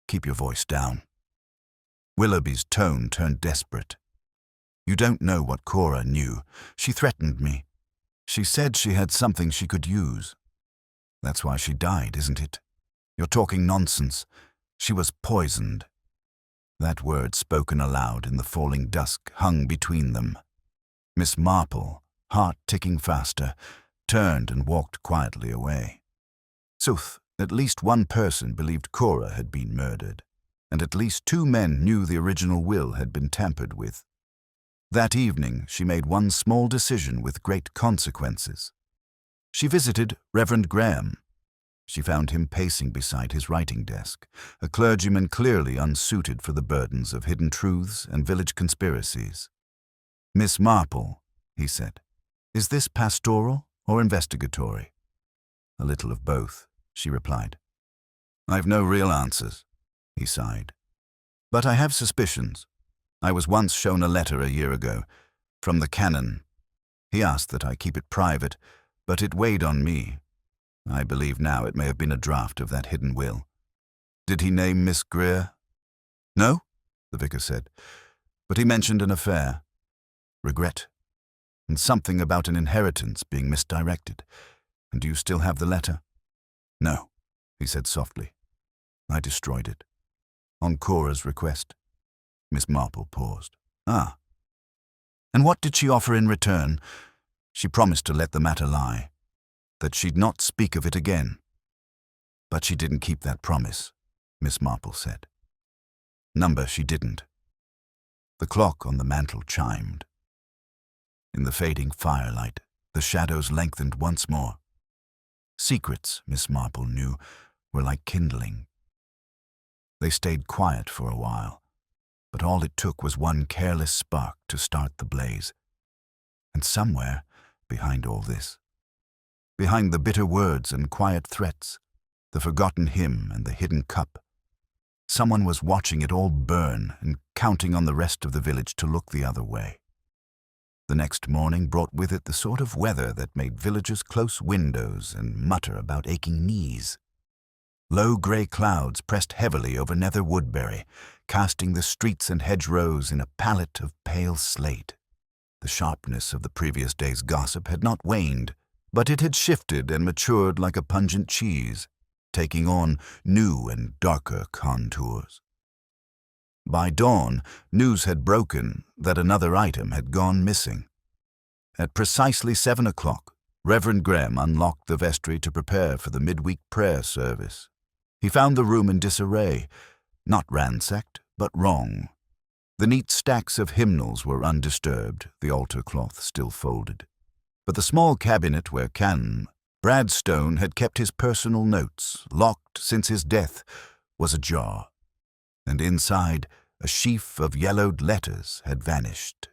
"Keep your voice down." Willoughby's tone turned desperate. "You don't know what Cora knew. She threatened me. She said she had something she could use. That's why she died, isn't it? You're talking nonsense. She was poisoned." That word, spoken aloud in the falling dusk, hung between them. Miss Marple, heart ticking faster, turned and walked quietly away. Sooth, at least one person believed Cora had been murdered, and at least 2 men knew the original will had been tampered with. That evening, she made one small decision with great consequences. She visited Reverend Graham. She found him pacing beside his writing desk, a clergyman clearly unsuited for the burdens of hidden truths and village conspiracies. "Miss Marple," he said, "is this pastoral or investigatory?" "A little of both," she replied. "I've no real answers," he sighed. "But I have suspicions. I was once shown a letter a year ago, from the canon. He asked that I keep it private, but it weighed on me. I believe now it may have been a draft of that hidden will." "Did he name Miss Greer?" "No," the vicar said, "but he mentioned an affair, regret, and something about an inheritance being misdirected. And do you still have the letter?" "No," he said softly. "I destroyed it. On Cora's request." Miss Marple paused. "Ah. And what did she offer in return?" "She promised to let the matter lie, that she'd not speak of it again." "But she didn't keep that promise," Miss Marple said. "Number she didn't." The clock on the mantel chimed. In the fading firelight, the shadows lengthened once more. Secrets, Miss Marple knew, were like kindling. They stayed quiet for a while, but all it took was one careless spark to start the blaze. And somewhere, behind all this, behind the bitter words and quiet threats, the forgotten hymn and the hidden cup, someone was watching it all burn and counting on the rest of the village to look the other way. The next morning brought with it the sort of weather that made villagers close windows and mutter about aching knees. Low grey clouds pressed heavily over Nether Woodbury, casting the streets and hedgerows in a palette of pale slate. The sharpness of the previous day's gossip had not waned, but it had shifted and matured like a pungent cheese, taking on new and darker contours. By dawn, news had broken that another item had gone missing. At precisely 7 o'clock, Reverend Graham unlocked the vestry to prepare for the midweek prayer service. He found the room in disarray, not ransacked, but wrong. The neat stacks of hymnals were undisturbed, the altar cloth still folded. But the small cabinet where Canon Bradstone had kept his personal notes, locked since his death, was ajar, and inside a sheaf of yellowed letters had vanished.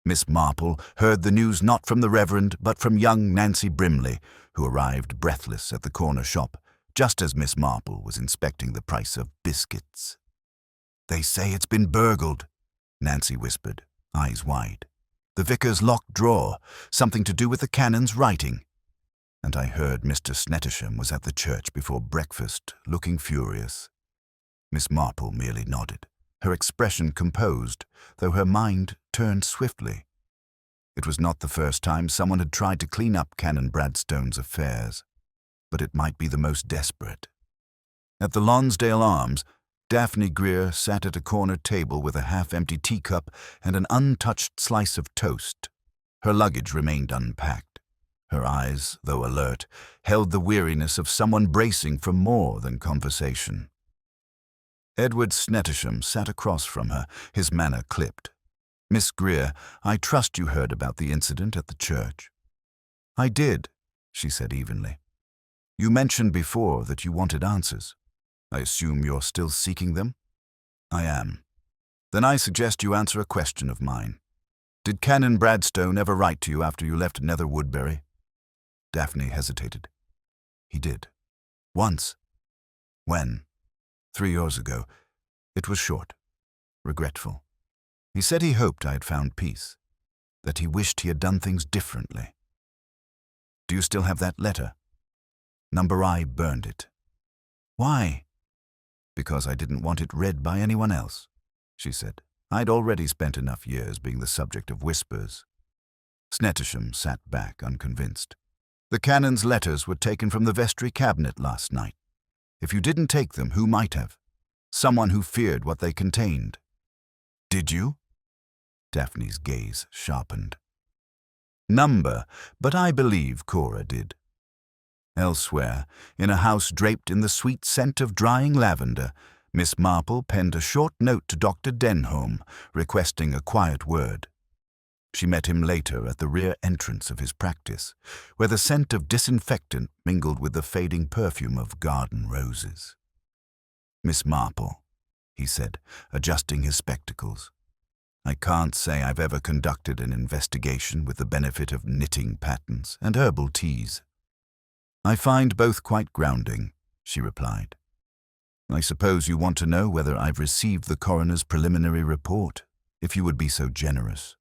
Miss Marple heard the news not from the Reverend, but from young Nancy Brimley, who arrived breathless at the corner shop, just as Miss Marple was inspecting the price of biscuits. "They say it's been burgled," Nancy whispered, eyes wide. "The vicar's locked drawer, something to do with the canon's writing. And I heard Mr. Snettisham was at the church before breakfast, looking furious." Miss Marple merely nodded, her expression composed, though her mind turned swiftly. It was not the first time someone had tried to clean up Canon Bradstone's affairs, but it might be the most desperate. At the Lonsdale Arms, Daphne Greer sat at a corner table with a half-empty teacup and an untouched slice of toast. Her luggage remained unpacked. Her eyes, though alert, held the weariness of someone bracing for more than conversation. Edward Snettisham sat across from her, his manner clipped. "Miss Greer, I trust you heard about the incident at the church." "I did," she said evenly. "You mentioned before that you wanted answers. I assume you're still seeking them?" "I am." "Then I suggest you answer a question of mine. Did Canon Bradstone ever write to you after you left Nether Woodbury?" Daphne hesitated. "He did. Once." "When?" 3 years ago. It was short, regretful. He said he hoped I had found peace, that he wished he had done things differently." "Do you still have that letter?" "Number I burned it." "Why?" "Because I didn't want it read by anyone else," she said. "I'd already spent enough years being the subject of whispers." Snettisham sat back, unconvinced. "The canon's letters were taken from the vestry cabinet last night. If you didn't take them, who might have? Someone who feared what they contained." "Did you?" Daphne's gaze sharpened. "Number, but I believe Cora did." Elsewhere, in a house draped in the sweet scent of drying lavender, Miss Marple penned a short note to Dr. Denholm, requesting a quiet word. She met him later at the rear entrance of his practice, where the scent of disinfectant mingled with the fading perfume of garden roses. "Miss Marple," he said, adjusting his spectacles, "I can't say I've ever conducted an investigation with the benefit of knitting patterns and herbal teas." "I find both quite grounding," she replied. "I suppose you want to know whether I've received the coroner's preliminary report, if you would be so generous."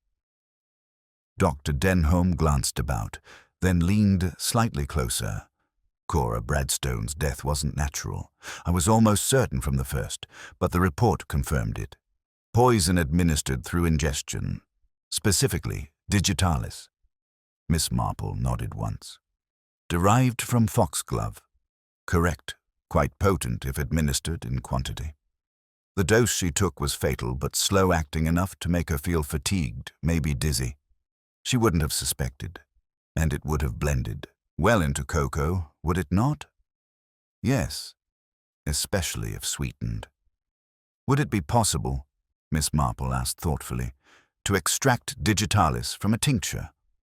Dr. Denholm glanced about, then leaned slightly closer. "Cora Bradstone's death wasn't natural. I was almost certain from the first, but the report confirmed it. Poison administered through ingestion, specifically digitalis." Miss Marple nodded once. "Derived from foxglove. Correct, quite potent if administered in quantity. The dose she took was fatal, but slow-acting enough to make her feel fatigued, maybe dizzy. She wouldn't have suspected, and it would have blended well into cocoa, would it not?" "Yes, especially if sweetened." "Would it be possible," Miss Marple asked thoughtfully, "to extract digitalis from a tincture,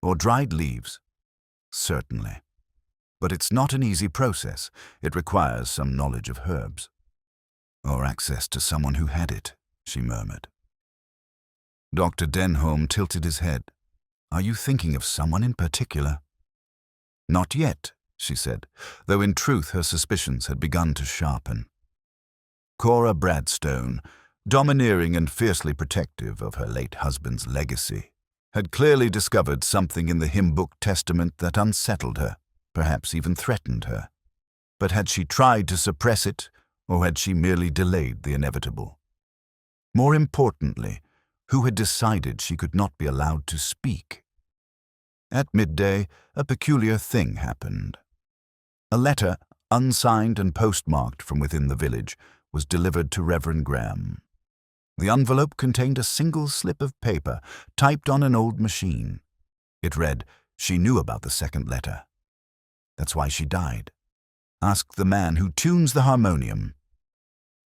or dried leaves?" "Certainly. But it's not an easy process. It requires some knowledge of herbs." "Or access to someone who had it," she murmured. Dr. Denholm tilted his head. "Are you thinking of someone in particular?" "Not yet," she said, though in truth her suspicions had begun to sharpen. Cora Bradstone, domineering and fiercely protective of her late husband's legacy, had clearly discovered something in the hymn book testament that unsettled her, perhaps even threatened her. But had she tried to suppress it, or had she merely delayed the inevitable? More importantly, who had decided she could not be allowed to speak? At midday, a peculiar thing happened. A letter, unsigned and postmarked from within the village, was delivered to Reverend Graham. The envelope contained a single slip of paper, typed on an old machine. It read, "She knew about the second letter. That's why she died. Ask the man who tunes the harmonium."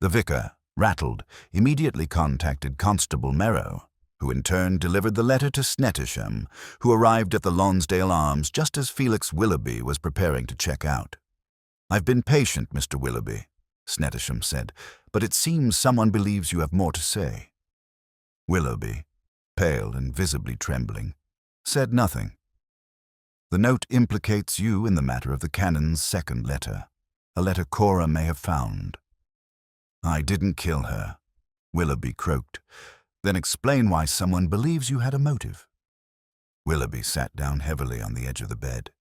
The vicar, rattled, immediately contacted Constable Merrow, who in turn delivered the letter to Snettisham, who arrived at the Lonsdale Arms just as Felix Willoughby was preparing to check out. "I've been patient, Mr. Willoughby," Snettisham said, "but it seems someone believes you have more to say." Willoughby, pale and visibly trembling, said nothing. "The note implicates you in the matter of the canon's second letter, a letter Cora may have found." "I didn't kill her," Willoughby croaked. "Then explain why someone believes you had a motive." Willoughby sat down heavily on the edge of the bed.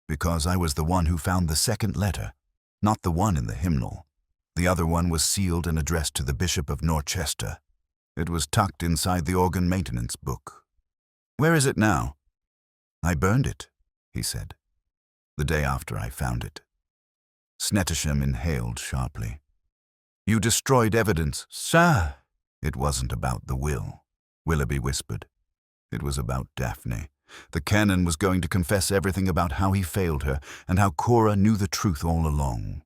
"Because I was the one who found the second letter, not the one in the hymnal. The other one was sealed and addressed to the Bishop of Norchester. It was tucked inside the organ maintenance book. Where is it now?" "I burned it," he said, "the day after I found it." Snettisham inhaled sharply. "You destroyed evidence, sir." "It wasn't about the will," Willoughby whispered. "It was about Daphne. The canon was going to confess everything about how he failed her and how Cora knew the truth all along.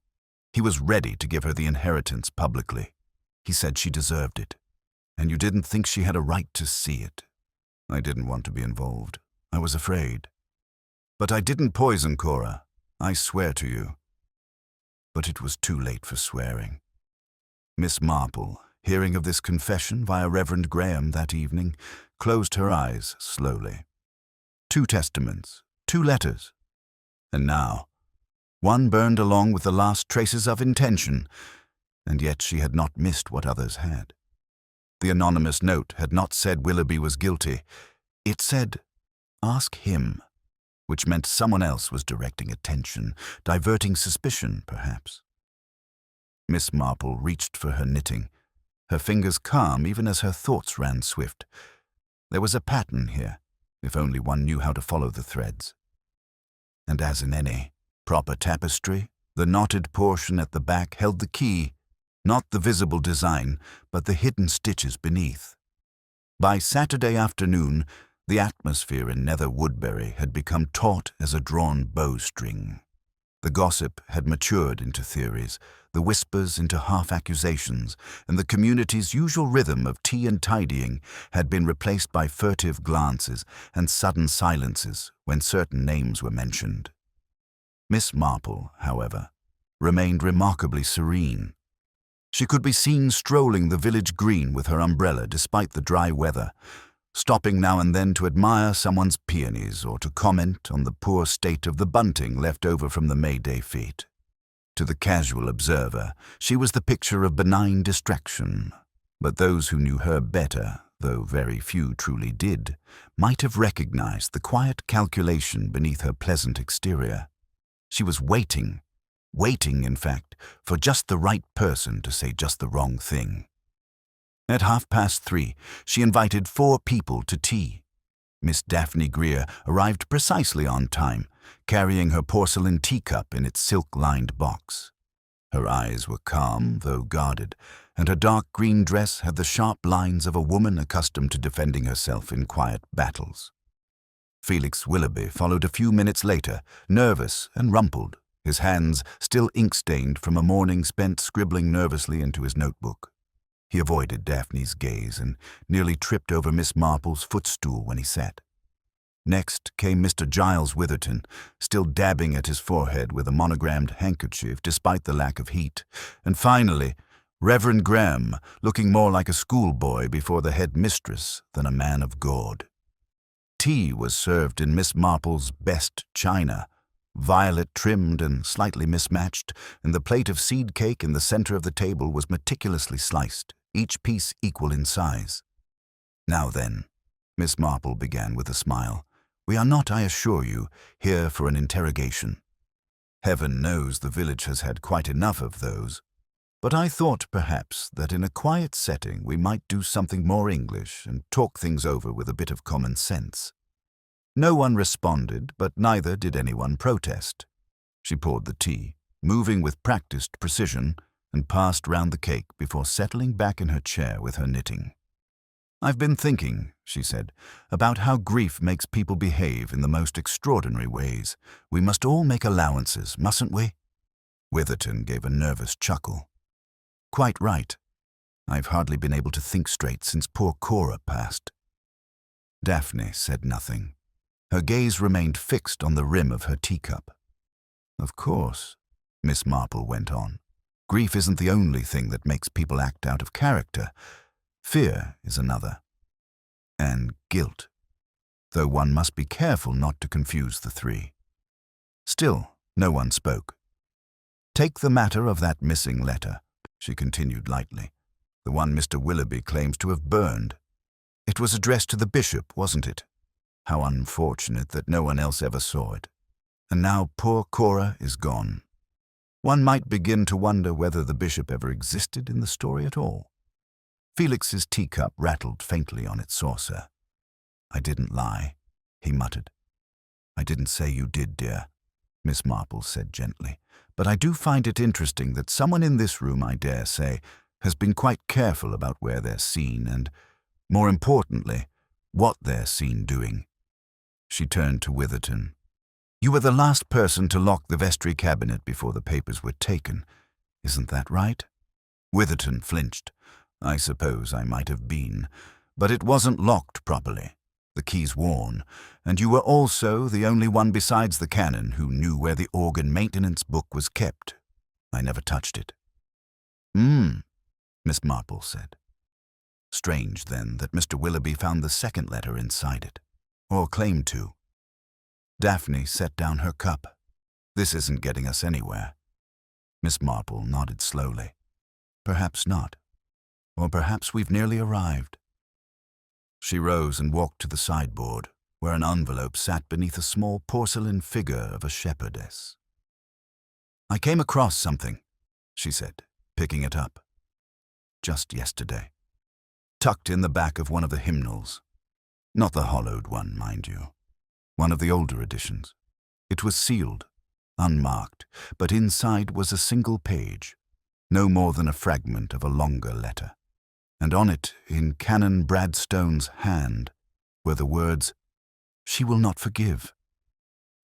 He was ready to give her the inheritance publicly. He said she deserved it, and you didn't think she had a right to see it. I didn't want to be involved. I was afraid. But I didn't poison Cora, I swear to you." But it was too late for swearing. Miss Marple, hearing of this confession via Reverend Graham that evening, closed her eyes slowly. 2 testaments, 2 letters. And now, one burned along with the last traces of intention, and yet she had not missed what others had. The anonymous note had not said Willoughby was guilty. It said, "Ask him," which meant someone else was directing attention, diverting suspicion, perhaps. Miss Marple reached for her knitting, her fingers calm even as her thoughts ran swift. There was a pattern here, if only one knew how to follow the threads. And as in any proper tapestry, the knotted portion at the back held the key, not the visible design, but the hidden stitches beneath. By Saturday afternoon, the atmosphere in Nether Woodbury had become taut as a drawn bowstring. The gossip had matured into theories, the whispers into half-accusations, and the community's usual rhythm of tea and tidying had been replaced by furtive glances and sudden silences when certain names were mentioned. Miss Marple, however, remained remarkably serene. She could be seen strolling the village green with her umbrella despite the dry weather, stopping now and then to admire someone's peonies or to comment on the poor state of the bunting left over from the May Day fete. To the casual observer, she was the picture of benign distraction, but those who knew her better, though very few truly did, might have recognized the quiet calculation beneath her pleasant exterior. She was waiting, in fact, for just the right person to say just the wrong thing. At 3:30, she invited 4 people to tea. Miss Daphne Greer arrived precisely on time, carrying her porcelain teacup in its silk-lined box. Her eyes were calm, though guarded, and her dark green dress had the sharp lines of a woman accustomed to defending herself in quiet battles. Felix Willoughby followed a few minutes later, nervous and rumpled, his hands still ink-stained from a morning spent scribbling nervously into his notebook. He avoided Daphne's gaze and nearly tripped over Miss Marple's footstool when he sat. Next came Mr. Giles Witherton, still dabbing at his forehead with a monogrammed handkerchief despite the lack of heat, and finally, Reverend Graham, looking more like a schoolboy before the head mistress than a man of God. Tea was served in Miss Marple's best china, violet-trimmed and slightly mismatched, and the plate of seed cake in the center of the table was meticulously sliced, each piece equal in size. "Now then," Miss Marple began with a smile. "We are not, I assure you, here for an interrogation. Heaven knows the village has had quite enough of those. But I thought perhaps that in a quiet setting we might do something more English and talk things over with a bit of common sense." No one responded, but neither did anyone protest. She poured the tea, moving with practiced precision, and passed round the cake before settling back in her chair with her knitting. "I've been thinking," she said, "about how grief makes people behave in the most extraordinary ways. We must all make allowances, mustn't we?" Witherton gave a nervous chuckle. "Quite right. I've hardly been able to think straight since poor Cora passed." Daphne said nothing. Her gaze remained fixed on the rim of her teacup. "Of course," Miss Marple went on, "grief isn't the only thing that makes people act out of character. Fear is another. And guilt, though one must be careful not to confuse the three." Still, no one spoke. "Take the matter of that missing letter," she continued lightly. "The one Mr. Willoughby claims to have burned. It was addressed to the bishop, wasn't it? How unfortunate that no one else ever saw it. And now poor Cora is gone. One might begin to wonder whether the bishop ever existed in the story at all." Felix's teacup rattled faintly on its saucer. "I didn't lie," he muttered. "I didn't say you did, dear," Miss Marple said gently. "But I do find it interesting that someone in this room, I dare say, has been quite careful about where they're seen and, more importantly, what they're seen doing." She turned to Witherton. "You were the last person to lock the vestry cabinet before the papers were taken. Isn't that right?" Witherton flinched. "I suppose I might have been, but it wasn't locked properly. The key's worn, and you were also the only one besides the canon who knew where the organ maintenance book was kept. I never touched it." Miss Marple said. "Strange, then, that Mr. Willoughby found the second letter inside it, or claimed to." Daphne set down her cup. "This isn't getting us anywhere." Miss Marple nodded slowly. "Perhaps not. Or perhaps we've nearly arrived." She rose and walked to the sideboard, where an envelope sat beneath a small porcelain figure of a shepherdess. "I came across something," she said, picking it up. "Just yesterday. Tucked in the back of one of the hymnals. Not the hollowed one, mind you. One of the older editions. It was sealed, unmarked, but inside was a single page, no more than a fragment of a longer letter. And on it, in Canon Bradstone's hand, were the words, 'She will not forgive.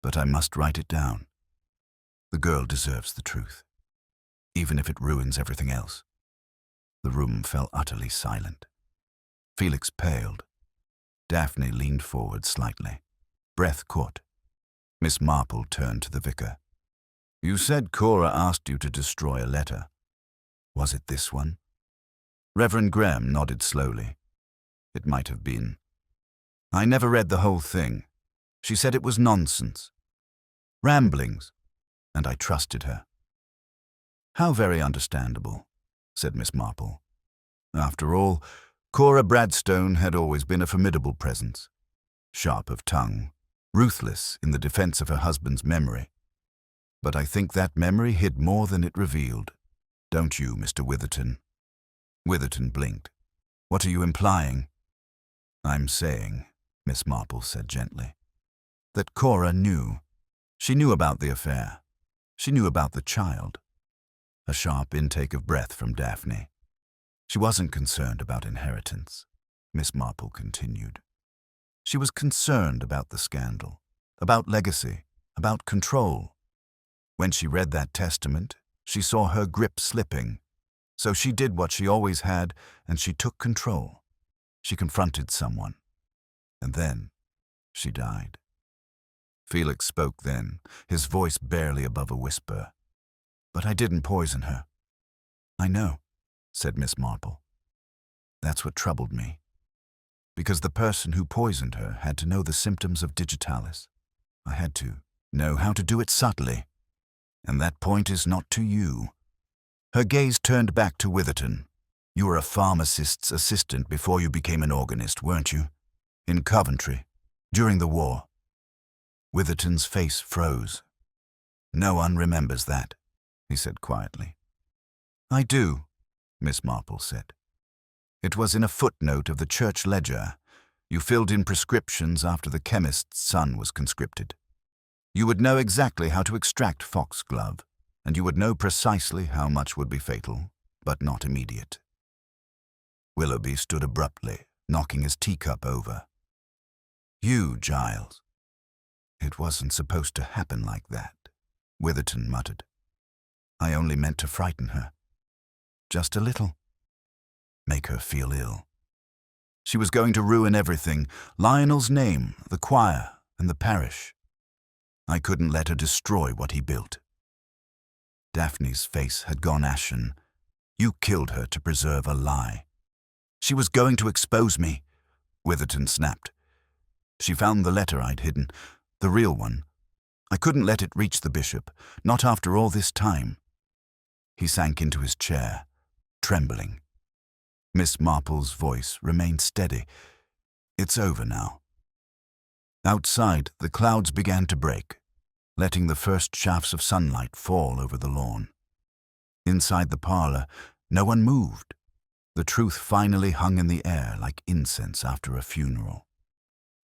But I must write it down. The girl deserves the truth, even if it ruins everything else.'" The room fell utterly silent. Felix paled. Daphne leaned forward slightly. Breath caught. Miss Marple turned to the vicar. "You said Cora asked you to destroy a letter. Was it this one?" Reverend Graham nodded slowly. "It might have been. I never read the whole thing. She said it was nonsense. Ramblings. And I trusted her." "How very understandable," said Miss Marple. "After all, Cora Bradstone had always been a formidable presence. Sharp of tongue, ruthless in the defense of her husband's memory. But I think that memory hid more than it revealed. Don't you, Mr. Witherton?" Witherton blinked. "What are you implying?" "I'm saying," Miss Marple said gently, "that Cora knew. She knew about the affair. She knew about the child." A sharp intake of breath from Daphne. "She wasn't concerned about inheritance," Miss Marple continued. "She was concerned about the scandal, about legacy, about control. When she read that testament, she saw her grip slipping. So she did what she always had, and she took control. She confronted someone. And then she died." Felix spoke then, his voice barely above a whisper. "But I didn't poison her." "I know," said Miss Marple. "That's what troubled me. Because the person who poisoned her had to know the symptoms of digitalis. I had to know how to do it subtly. And that point is not to you." Her gaze turned back to Witherton. "You were a pharmacist's assistant before you became an organist, weren't you? In Coventry, during the war. Witherton's face froze. No one remembers that, he said quietly. I do, Miss Marple said. It was in a footnote of the church ledger. You filled in prescriptions after the chemist's son was conscripted. You would know exactly how to extract foxglove, and you would know precisely how much would be fatal, but not immediate. Willoughby stood abruptly, knocking his teacup over. You, Giles. It wasn't supposed to happen like that, Witherton muttered. I only meant to frighten her. Just a little. Make her feel ill. She was going to ruin everything, Lionel's name, the choir, and the parish. I couldn't let her destroy what he built. Daphne's face had gone ashen. You killed her to preserve a lie. She was going to expose me, Witherton snapped. She found the letter I'd hidden, the real one. I couldn't let it reach the bishop, not after all this time. He sank into his chair, trembling. Miss Marple's voice remained steady. It's over now. Outside, the clouds began to break, letting the first shafts of sunlight fall over the lawn. Inside the parlor, no one moved. The truth finally hung in the air like incense after a funeral.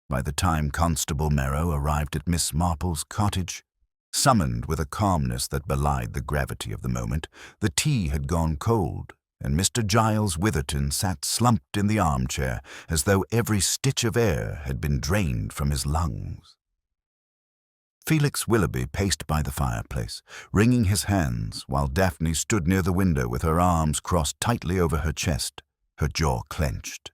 By the time Constable Merrow arrived at Miss Marple's cottage, summoned with a calmness that belied the gravity of the moment, the tea had gone cold, and Mr. Giles Witherton sat slumped in the armchair as though every stitch of air had been drained from his lungs. Felix Willoughby paced by the fireplace, wringing his hands, while Daphne stood near the window with her arms crossed tightly over her chest, her jaw clenched.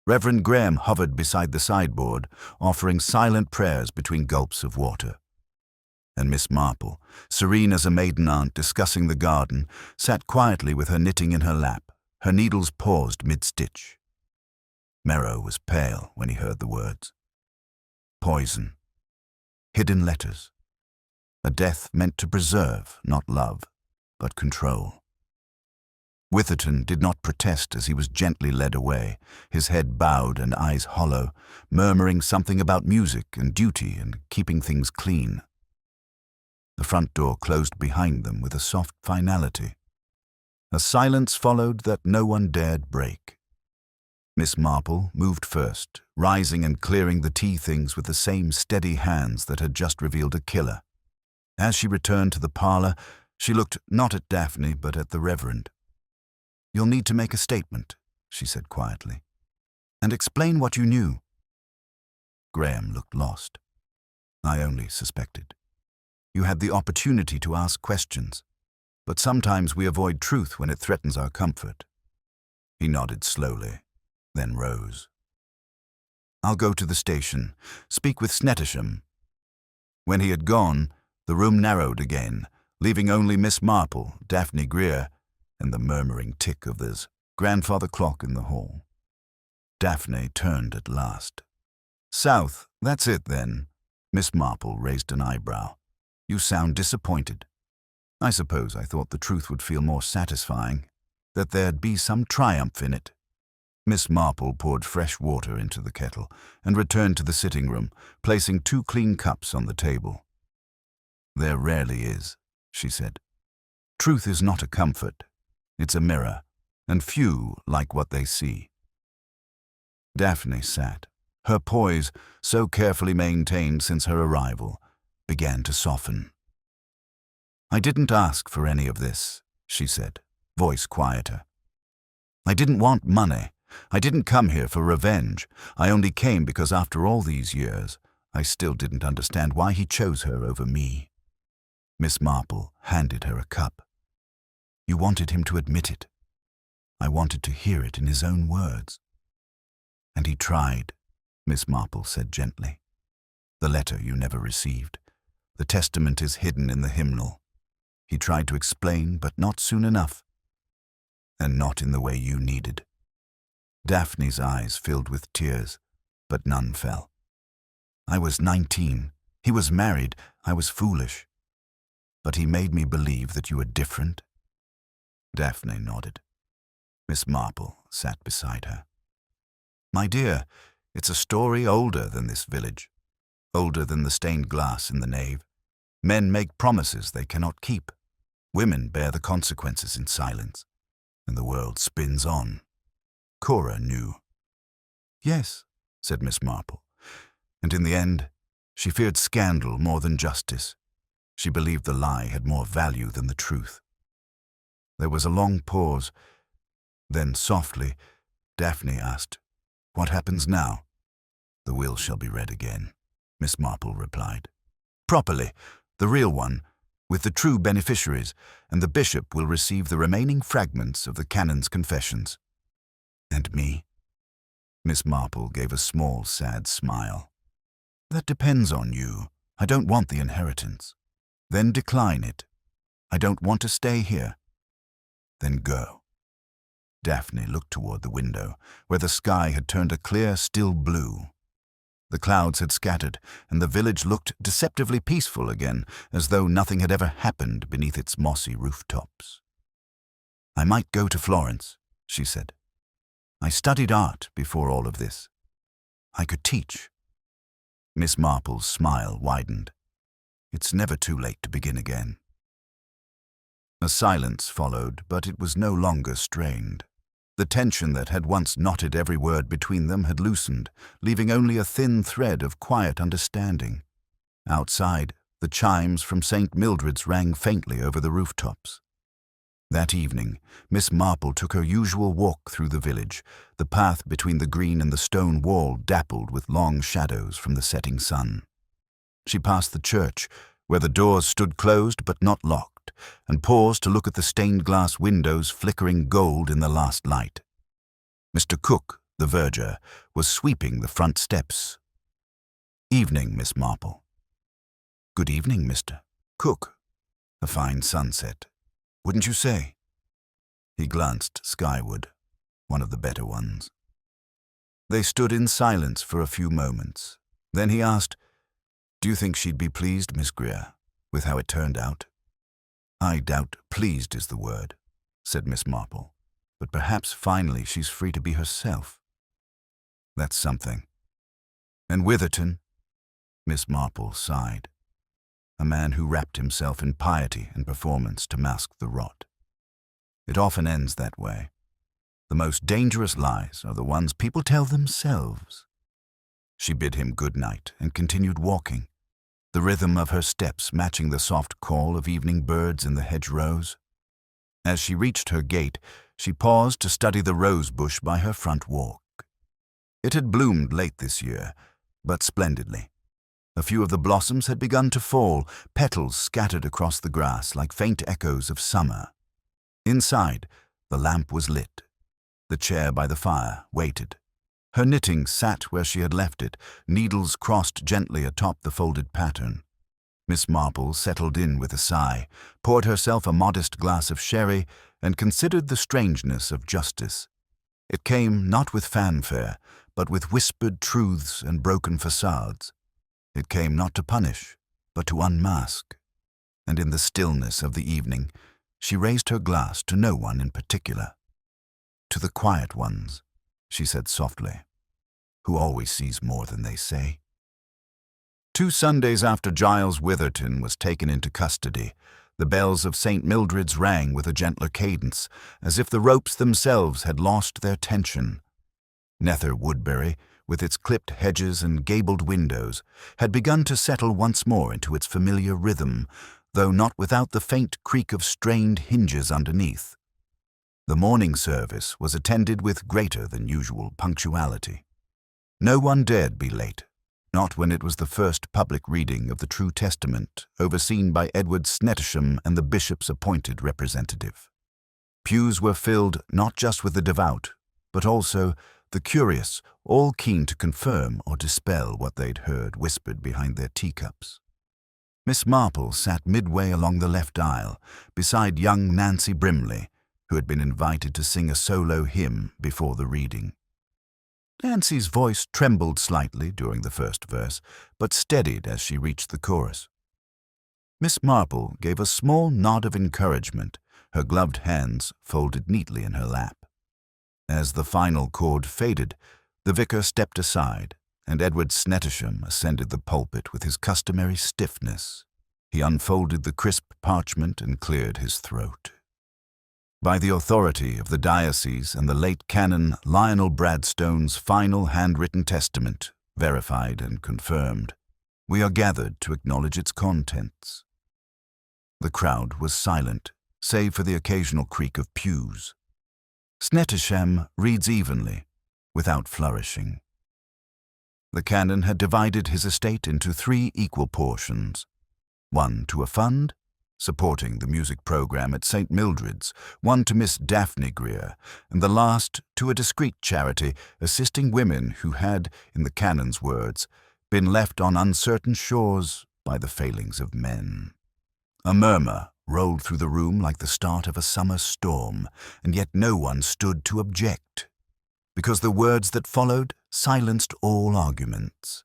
Reverend Graham hovered beside the sideboard, offering silent prayers between gulps of water. And Miss Marple, serene as a maiden aunt discussing the garden, sat quietly with her knitting in her lap, her needles paused mid-stitch. Merrow was pale when he heard the words. Poison. Hidden letters. A death meant to preserve, not love, but control. Witherton did not protest as he was gently led away, his head bowed and eyes hollow, murmuring something about music and duty and keeping things clean. The front door closed behind them with a soft finality. A silence followed that no one dared break. Miss Marple moved first, rising and clearing the tea things with the same steady hands that had just revealed a killer. As she returned to the parlor, she looked not at Daphne but at the Reverend. You'll need to make a statement, she said quietly, and explain what you knew. Graham looked lost. I only suspected. You had the opportunity to ask questions, but sometimes we avoid truth when it threatens our comfort. He nodded slowly, then rose. I'll go to the station, speak with Snettisham. When he had gone, the room narrowed again, leaving only Miss Marple, Daphne Greer, and the murmuring tick of the grandfather clock in the hall. Daphne turned at last. South, that's it then. Miss Marple raised an eyebrow. You sound disappointed. I suppose I thought the truth would feel more satisfying, that there'd be some triumph in it. Miss Marple poured fresh water into the kettle and returned to the sitting room, placing 2 clean cups on the table. There rarely is, she said. Truth is not a comfort. It's a mirror, and few like what they see. Daphne sat. Her poise, so carefully maintained since her arrival, began to soften. I didn't ask for any of this, she said, voice quieter. I didn't want money. I didn't come here for revenge. I only came because after all these years, I still didn't understand why he chose her over me. Miss Marple handed her a cup. You wanted him to admit it. I wanted to hear it in his own words. And he tried, Miss Marple said gently. The letter you never received. The testament is hidden in the hymnal. He tried to explain, but not soon enough. And not in the way you needed. Daphne's eyes filled with tears, but none fell. I was 19. He was married. I was foolish. But he made me believe that you were different. Daphne nodded. Miss Marple sat beside her. My dear, It's a story older than this village, older than the stained glass in the nave. Men make promises they cannot keep. Women bear the consequences in silence, and the world spins on. Cora knew. Yes, said Miss Marple, and in the end, she feared scandal more than justice. She believed the lie had more value than the truth. There was a long pause. Then, softly, Daphne asked, "What happens now?" "The will shall be read again," Miss Marple replied. "Properly, the real one, with the true beneficiaries, and the bishop will receive the remaining fragments of the canon's confessions." "And me?" Miss Marple gave a small, sad smile. "That depends on you. I don't want the inheritance." "Then decline it." "I don't want to stay here." "Then go." Daphne looked toward the window, where the sky had turned a clear, still blue. The clouds had scattered, and the village looked deceptively peaceful again, as though nothing had ever happened beneath its mossy rooftops. "I might go to Florence," she said. "I studied art before all of this. I could teach." Miss Marple's smile widened. "It's never too late to begin again." A silence followed, but it was no longer strained. The tension that had once knotted every word between them had loosened, leaving only a thin thread of quiet understanding. Outside, the chimes from St. Mildred's rang faintly over the rooftops. That evening, Miss Marple took her usual walk through the village, the path between the green and the stone wall dappled with long shadows from the setting sun. She passed the church, where the doors stood closed but not locked, and paused to look at the stained glass windows flickering gold in the last light. Mr. Cook, the verger, was sweeping the front steps. "Evening, Miss Marple." "Good evening, Mr. Cook. A fine sunset, wouldn't you say?" He glanced skyward, one of the better ones. They stood in silence for a few moments. Then he asked, "Do you think she'd be pleased, Miss Greer, with how it turned out?" "I doubt pleased is the word," said Miss Marple, "but perhaps finally she's free to be herself." "That's something." "And Witherton?" Miss Marple sighed. A man who wrapped himself in piety and performance to mask the rot. It often ends that way. The most dangerous lies are the ones people tell themselves. She bid him good night and continued walking, the rhythm of her steps matching the soft call of evening birds in the hedgerows. As she reached her gate, she paused to study the rose bush by her front walk. It had bloomed late this year, but splendidly. A few of the blossoms had begun to fall, petals scattered across the grass like faint echoes of summer. Inside, the lamp was lit. The chair by the fire waited. Her knitting sat where she had left it, needles crossed gently atop the folded pattern. Miss Marple settled in with a sigh, poured herself a modest glass of sherry, and considered the strangeness of justice. It came not with fanfare, but with whispered truths and broken facades. It came not to punish, but to unmask. And in the stillness of the evening, she raised her glass to no one in particular. "To the quiet ones," she said softly, "who always sees more than they say." 2 Sundays after Giles Witherton was taken into custody, the bells of St. Mildred's rang with a gentler cadence, as if the ropes themselves had lost their tension. Nether Woodbury, with its clipped hedges and gabled windows, had begun to settle once more into its familiar rhythm, though not without the faint creak of strained hinges underneath. The morning service was attended with greater than usual punctuality. No one dared be late, not when it was the first public reading of the True Testament, overseen by Edward Snettisham and the bishop's appointed representative. Pews were filled not just with the devout, but also the curious, all keen to confirm or dispel what they'd heard whispered behind their teacups. Miss Marple sat midway along the left aisle, beside young Nancy Brimley, who had been invited to sing a solo hymn before the reading. Nancy's voice trembled slightly during the first verse, but steadied as she reached the chorus. Miss Marple gave a small nod of encouragement, her gloved hands folded neatly in her lap. As the final chord faded, The vicar stepped aside, and Edward Snettisham ascended the pulpit with his customary stiffness. He unfolded the crisp parchment and cleared his throat. By the authority of the diocese and the late Canon Lionel Bradstone's final handwritten testament, verified and confirmed, we are gathered to acknowledge its contents. The crowd was silent, save for the occasional creak of pews. Snettisham reads evenly, without flourishing. The canon had divided his estate into 3 equal portions, one to a fund, supporting the music program at St. Mildred's, one to Miss Daphne Greer, and the last to a discreet charity assisting women who had, in the canon's words, been left on uncertain shores by the failings of men. A murmur rolled through the room like the start of a summer storm, and yet no one stood to object, because the words that followed silenced all arguments.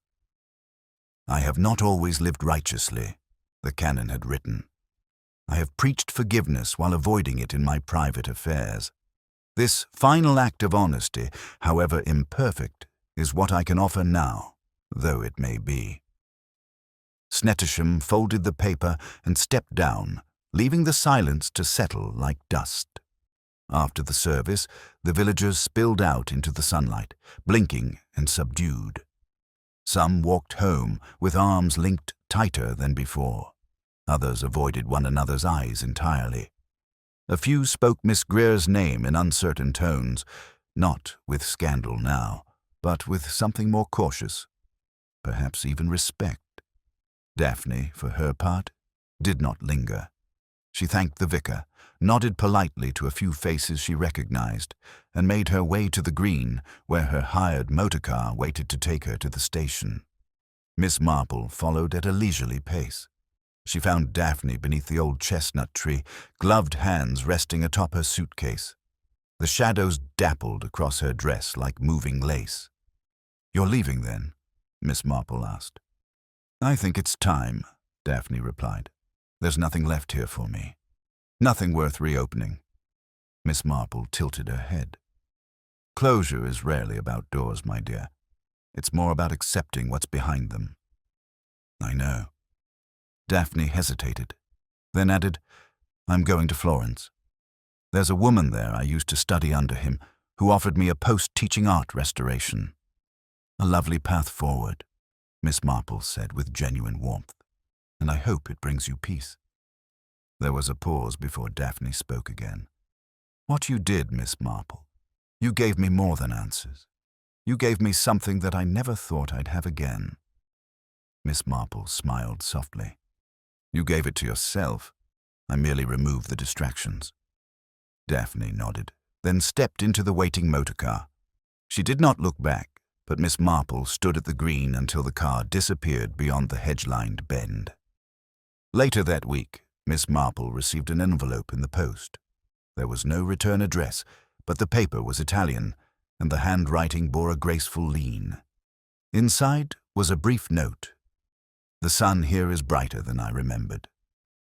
"I have not always lived righteously," the canon had written. "I have preached forgiveness while avoiding it in my private affairs. This final act of honesty, however imperfect, is what I can offer now, though it may be." Snettisham folded the paper and stepped down, leaving the silence to settle like dust. After the service, the villagers spilled out into the sunlight, blinking and subdued. Some walked home with arms linked tighter than before. Others avoided one another's eyes entirely. A few spoke Miss Greer's name in uncertain tones, not with scandal now, but with something more cautious, perhaps even respect. Daphne, for her part, did not linger. She thanked the vicar, nodded politely to a few faces she recognized, and made her way to the green, where her hired motor car waited to take her to the station. Miss Marple followed at a leisurely pace. She found Daphne beneath the old chestnut tree, gloved hands resting atop her suitcase. The shadows dappled across her dress like moving lace. "You're leaving, then?" Miss Marple asked. "I think it's time," Daphne replied. "There's nothing left here for me. Nothing worth reopening." Miss Marple tilted her head. "Closure is rarely about doors, my dear. It's more about accepting what's behind them." "I know." Daphne hesitated, then added, "I'm going to Florence. There's a woman there I used to study under him who offered me a post teaching art restoration." "A lovely path forward," Miss Marple said with genuine warmth, "and I hope it brings you peace." There was a pause before Daphne spoke again. "What you did, Miss Marple, you gave me more than answers. You gave me something that I never thought I'd have again." Miss Marple smiled softly. "You gave it to yourself. I merely removed the distractions." Daphne nodded, then stepped into the waiting motor car. She did not look back, but Miss Marple stood at the green until the car disappeared beyond the hedge-lined bend. Later that week, Miss Marple received an envelope in the post. There was no return address, but the paper was Italian, and the handwriting bore a graceful lean. Inside was a brief note. "The sun here is brighter than I remembered.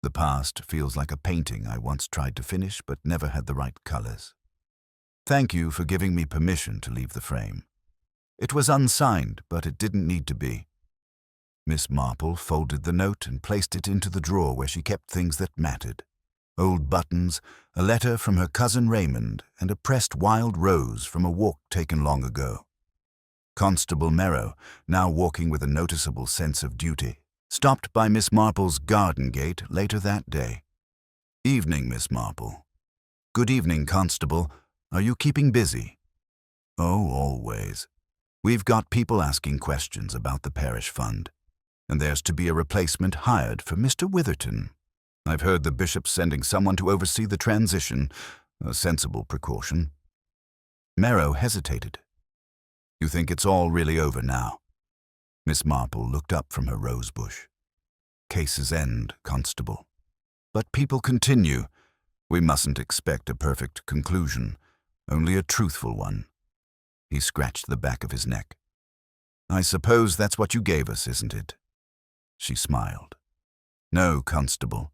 The past feels like a painting I once tried to finish but never had the right colors. Thank you for giving me permission to leave the frame. It was unsigned, but it didn't need to be." Miss Marple folded the note and placed it into the drawer where she kept things that mattered. Old buttons, a letter from her cousin Raymond, and a pressed wild rose from a walk taken long ago. Constable Merrow, now walking with a noticeable sense of duty, stopped by Miss Marple's garden gate later that day. "Evening, Miss Marple." "Good evening, Constable. Are you keeping busy?" "Oh, always. We've got people asking questions about the parish fund, and there's to be a replacement hired for Mr. Witherton. I've heard the bishop's sending someone to oversee the transition, a sensible precaution." Merrow hesitated. "You think it's all really over now?" Miss Marple looked up from her rosebush. "Cases end, Constable. But people continue. We mustn't expect a perfect conclusion, only a truthful one." He scratched the back of his neck. "I suppose that's what you gave us, isn't it?" She smiled. "No, Constable.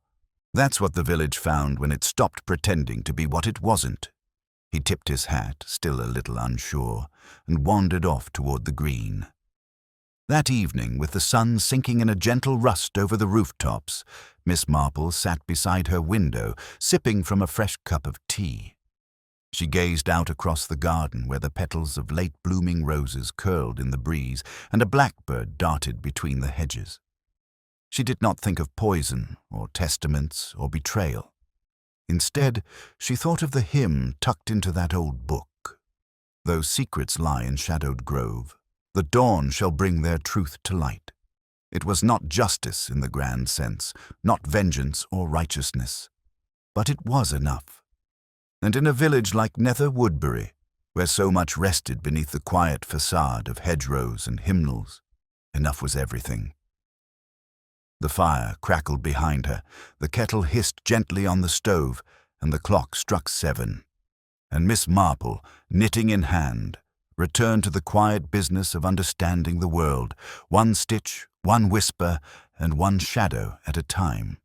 That's what the village found when it stopped pretending to be what it wasn't. He tipped his hat, still a little unsure, and wandered off toward the green. That evening, with the sun sinking in a gentle rust over the rooftops, Miss Marple sat beside her window, sipping from a fresh cup of tea. She gazed out across the garden where the petals of late-blooming roses curled in the breeze and a blackbird darted between the hedges. She did not think of poison or testaments or betrayal. Instead, she thought of the hymn tucked into that old book. Though secrets lie in shadowed grove, the dawn shall bring their truth to light. It was not justice in the grand sense, not vengeance or righteousness, but it was enough. And in a village like Nether Woodbury, where so much rested beneath the quiet facade of hedgerows and hymnals, enough was everything. The fire crackled behind her, the kettle hissed gently on the stove, and the clock struck 7. And Miss Marple, knitting in hand, returned to the quiet business of understanding the world, one stitch, one whisper, and one shadow at a time.